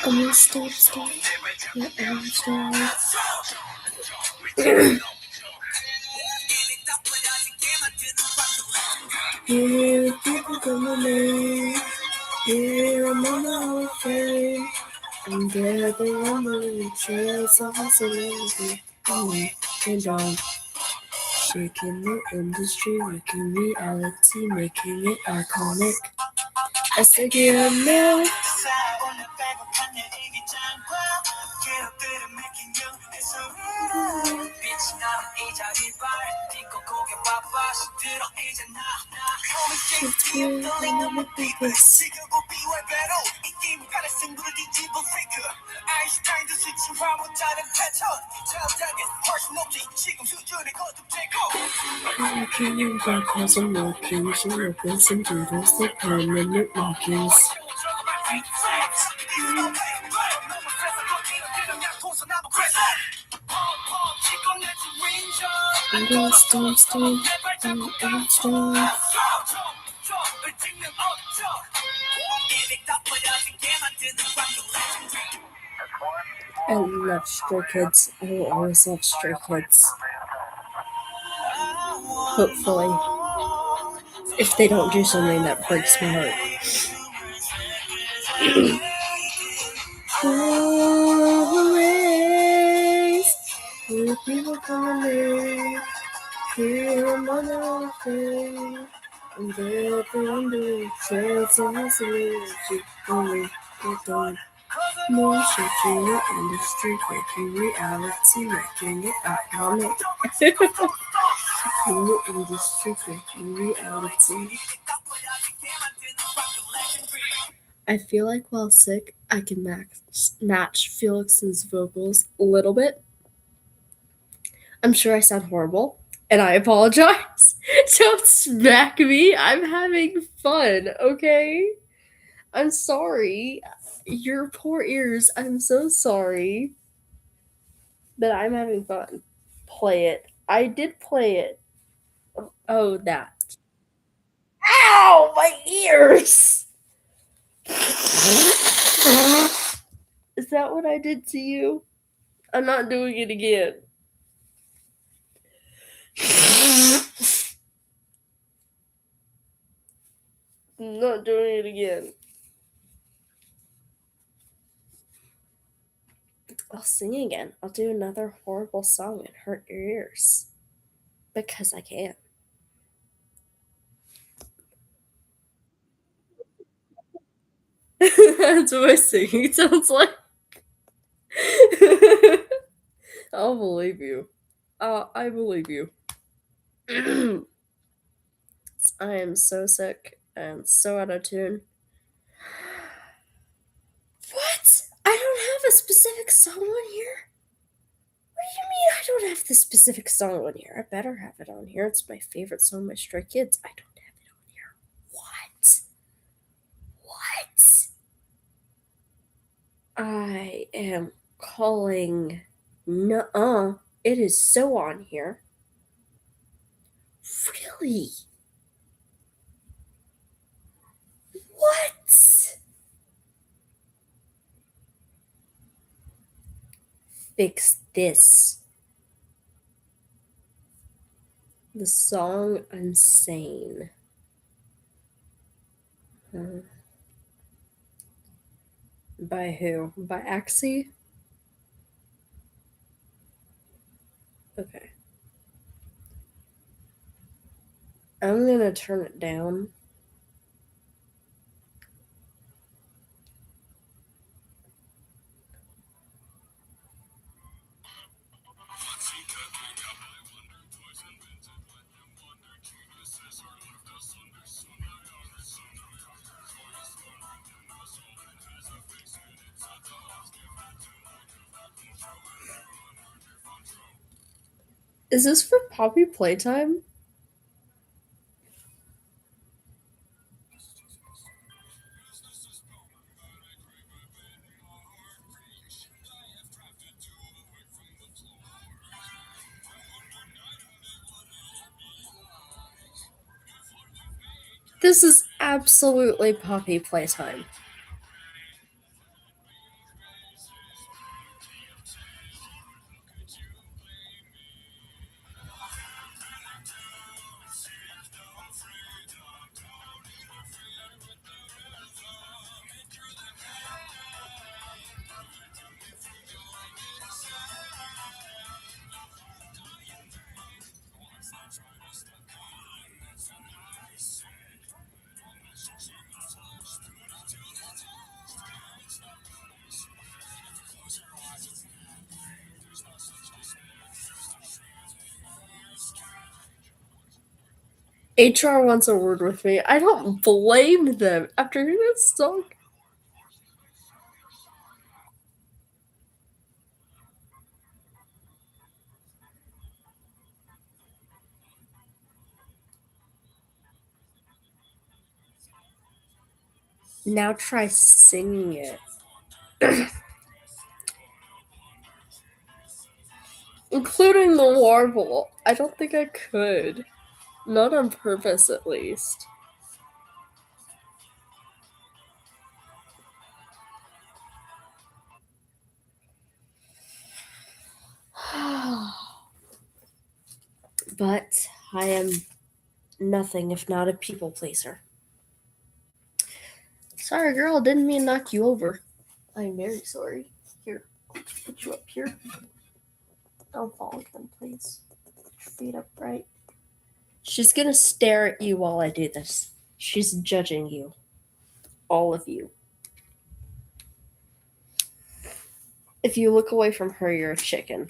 I'm gonna stop. Yeah, I'm stop. Yeah, people coming in. Yeah, I'm on the Hall of Fame. I'm there, the rumbling trails of isolation. And on. Shaking the industry, making reality, making it iconic. I said, yeah, no. Walking backwards and walking, she opens and doodles the permanent markings. I love Stray Kids. I will always love Stray Kids. Hopefully. If they don't do something that breaks my heart. Always, with people coming, here on my face, and they're under chairs and I see only get on. More shaking it in the street, making reality, making it economic. Shaking it in the street, making reality. I feel like while sick, I can match Felix's vocals a little bit. I'm sure I sound horrible, and I apologize. Don't smack me. I'm having fun, okay? I'm sorry. Your poor ears. I'm so sorry. But I'm having fun. Play it. I did play it. Oh, that. Ow! My ears! Is that what I did to you? I'm not doing it again. I'm not doing it again. I'll sing again. I'll do another horrible song and hurt your ears. Because I can. That's what my singing sounds like. I'll believe you. I believe you. I am so sick and so out of tune. What? I don't have a specific song on here? What do you mean I don't have the specific song on here? I better have it on here. It's my favorite song by Stray Kids. I don't have it on here. What? What? I am calling. Nuh-uh. It is so on here. Really? What? Fix this. The song Insane. By who? By Axie? Okay. I'm gonna turn it down. Is this for Poppy Playtime? This is absolutely Poppy Playtime. HR wants a word with me. I don't blame them after hearing that song. Now try singing it. Including the warble. I don't think I could. Not on purpose, at least. But I am nothing if not a people pleaser. Sorry, girl. Didn't mean to knock you over. I'm very sorry. Here, I'll just put you up here. Don't fall again, please. Put your feet upright. She's gonna stare at you while I do this. She's judging you. All of you. If you look away from her, you're a chicken.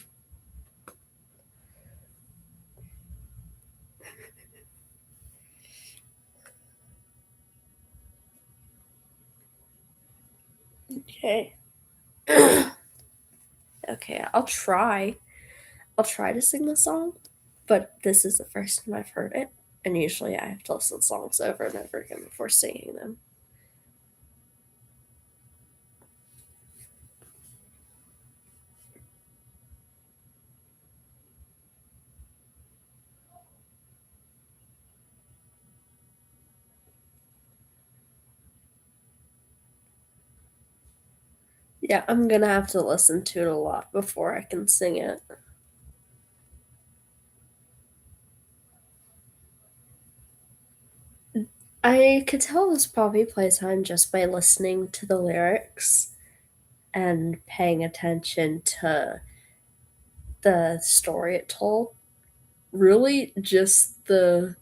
Okay. Okay, I'll try. I'll try to sing the song, but this is the first time I've heard it, and usually I have to listen to songs over and over again before singing them. Yeah, I'm gonna have to listen to it a lot before I can sing it. I could tell this probably playtime just by listening to the lyrics and paying attention to the story it told. Really, just the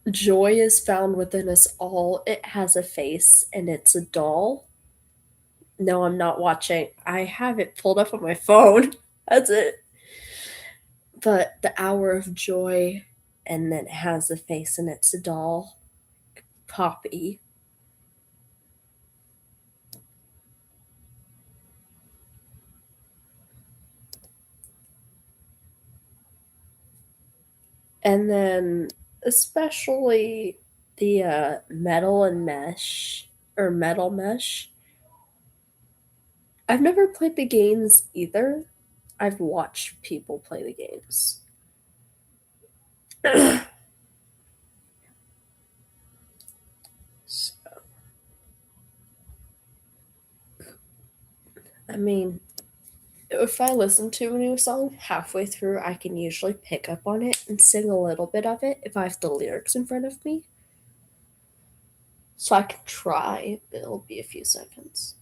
joy is found within us all. It has a face and it's a doll. No, I'm not watching. I have it pulled up on my phone. That's it. But the hour of joy, and then it has a face and it's a doll. Poppy. And then especially the metal and mesh or metal mesh. I've never played the games either. I've watched people play the games. So, I mean, if I listen to a new song halfway through, I can usually pick up on it and sing a little bit of it if I have the lyrics in front of me. So I can try, but it'll be a few seconds.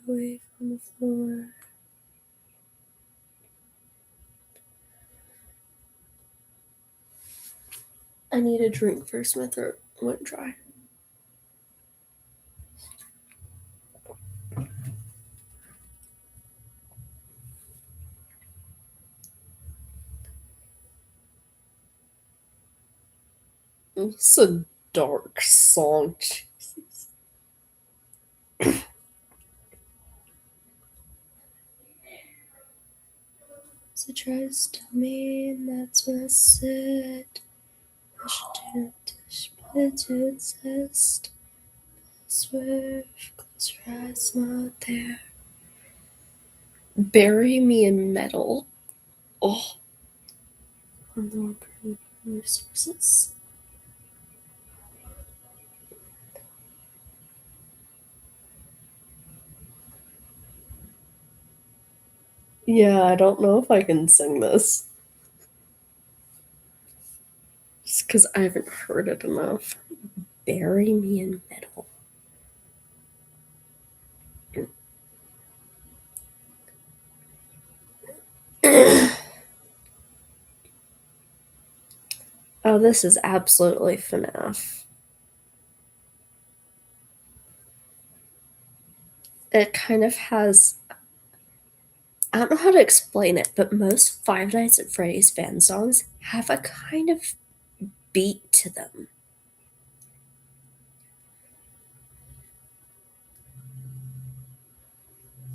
Away from the floor. I need a drink first. My throat went dry. It's a dark song. Jesus. So tries to tell me, and that's what I said. I should split to test. I swear, close your eyes, not there. Bury me in metal. Oh, unlock resources. Yeah, I don't know if I can sing this. Just because I haven't heard it enough. Bury me in metal. Oh, this is absolutely FNAF. It kind of has. I don't know how to explain it, but most Five Nights at Freddy's fan songs have a kind of beat to them.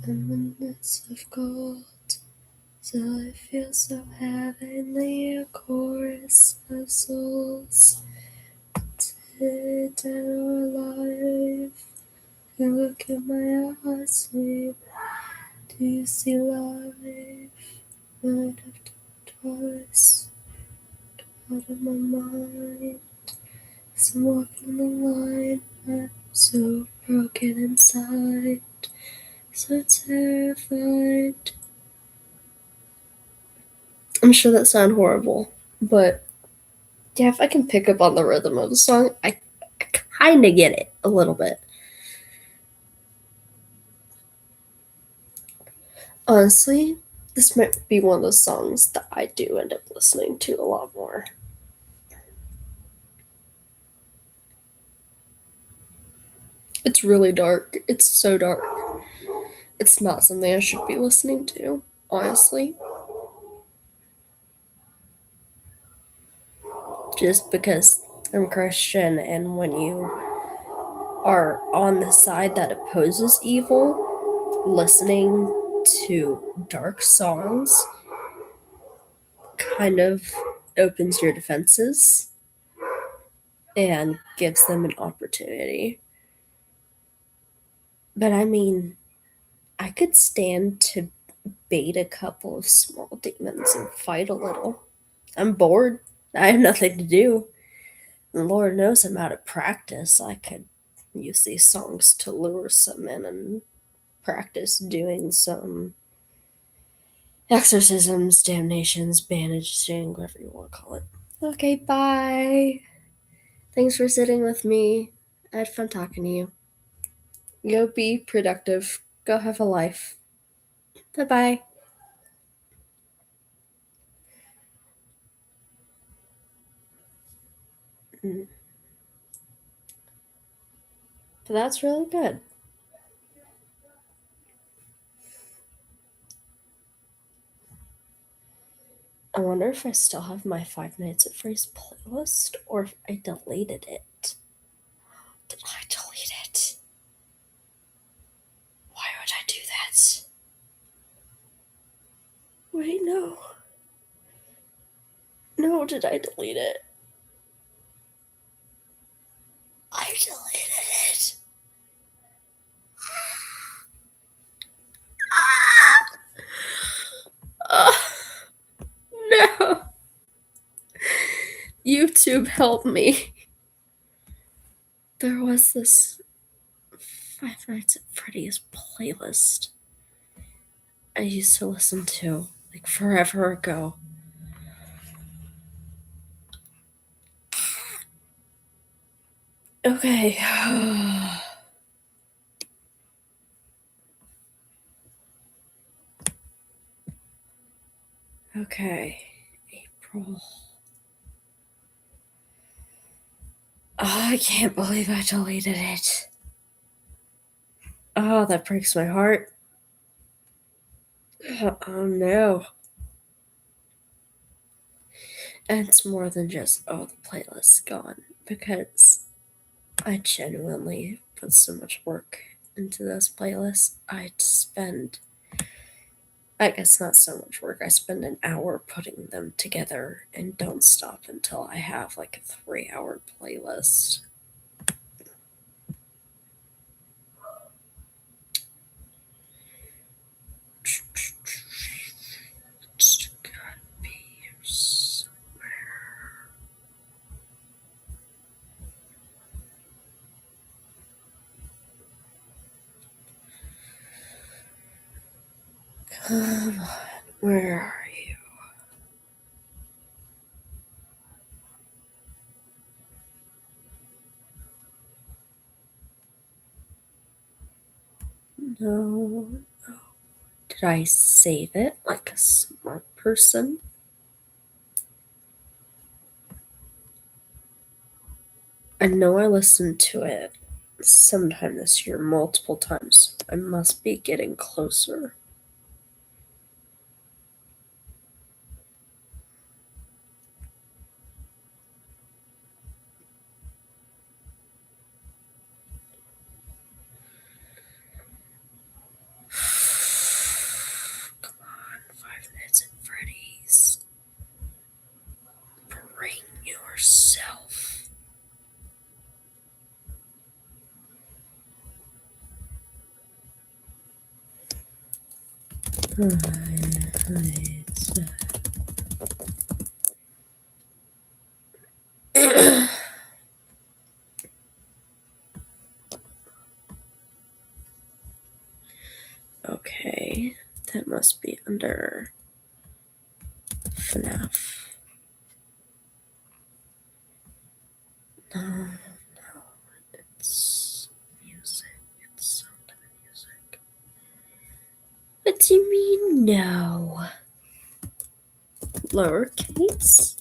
And the midst of gold, so I feel so heavenly, a chorus of souls. Dead or alive, you look at my eyes, sleep. Do you see life? Might have voice out of my mind. So I'm walking the line, but so broken inside, so terrified. I'm sure that sounds horrible, but yeah, if I can pick up on the rhythm of the song, I kind of get it a little bit. Honestly, this might be one of those songs that I do end up listening to a lot more. It's really dark. It's so dark. It's not something I should be listening to, honestly. Just because I'm Christian, and when you are on the side that opposes evil, listening to dark songs kind of opens your defenses and gives them an opportunity. But I mean, I could stand to bait a couple of small demons and fight a little. I'm bored. I have nothing to do. And Lord knows I'm out of practice. I could use these songs to lure some in and practice doing some exorcisms, damnations, bandaging, whatever you want to call it. Okay, bye. Thanks for sitting with me. I had fun talking to you. Go be productive. Go have a life. Bye bye. But that's really good. I wonder if I still have my 5 Nights at Freddy's playlist or if I deleted it. Did I delete it? Why would I do that? Wait, no. No, did I delete it? I deleted it. No. YouTube, help me. There was this 5 Nights at Freddy's playlist I used to listen to, like, forever ago. Okay. Okay. April. Oh, I can't believe I deleted it. Oh, that breaks my heart. Oh no. And it's more than just, oh, the playlist's gone, because I genuinely put so much work into those playlists. I guess not so much work, I spend an hour putting them together and don't stop until I have like a 3-hour playlist. It's gotta be here somewhere. Come on, where are you? No. Did I save it like a smart person? I know I listened to it sometime this year, multiple times. I must be getting closer. Come on, 5 Nights at Freddy's. Bring yourself. must be under FNAF. No, it's music. It's sound of music. What do you mean, no? Lowercase?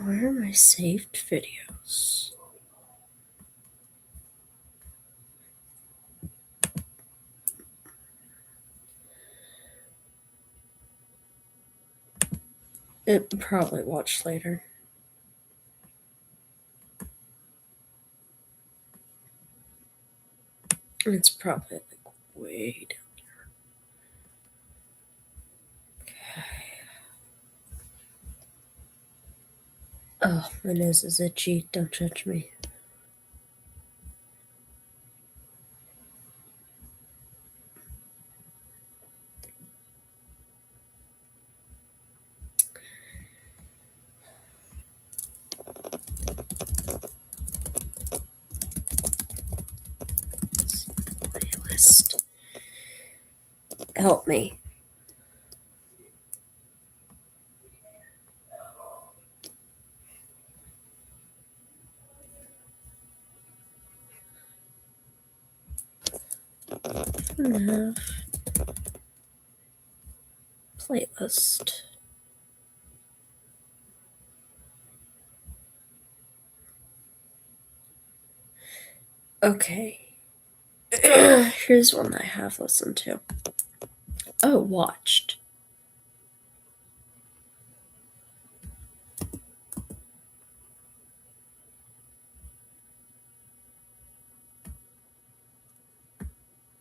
Where are my saved videos? It probably watched later. It's probably like way down. Oh, my nose is itchy. Don't judge me. Playlist. Help me. FNAF playlist. Okay. Here's one I have listened to. Oh, watched.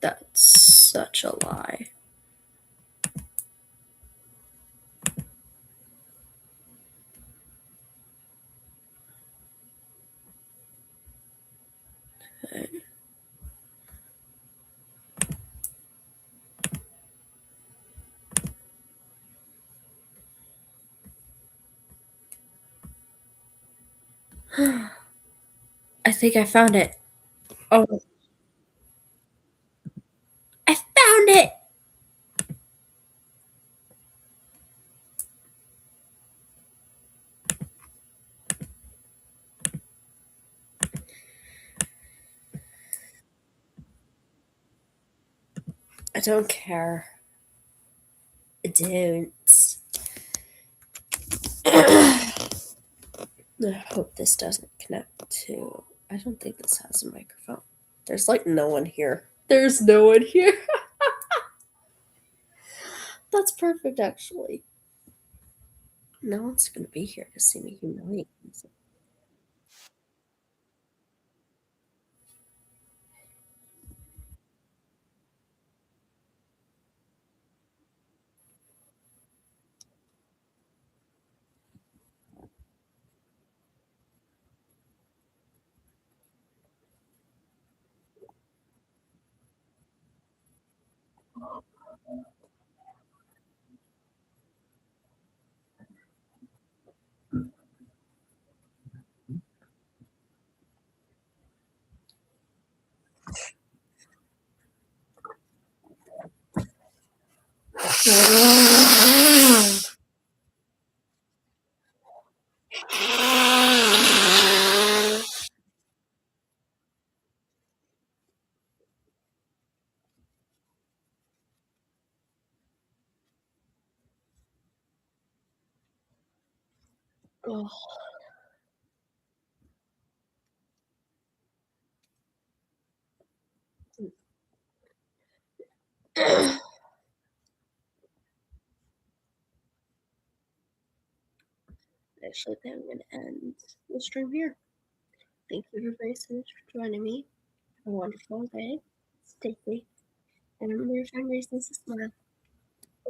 That's such a lie. Okay. I think I found it. Oh, I found it! I don't care. I don't. I hope this doesn't connect to. I don't think this has a microphone. There's like no one here. There's no one here. That's perfect, actually. No one's gonna be here to see me humiliate myself. Oh. Actually, I think I'm gonna end the stream here. Thank you everybody so much for joining me. Have a wonderful day. Stay safe. And remember to find reasons to smile.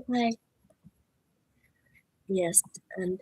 Bye. Yes, and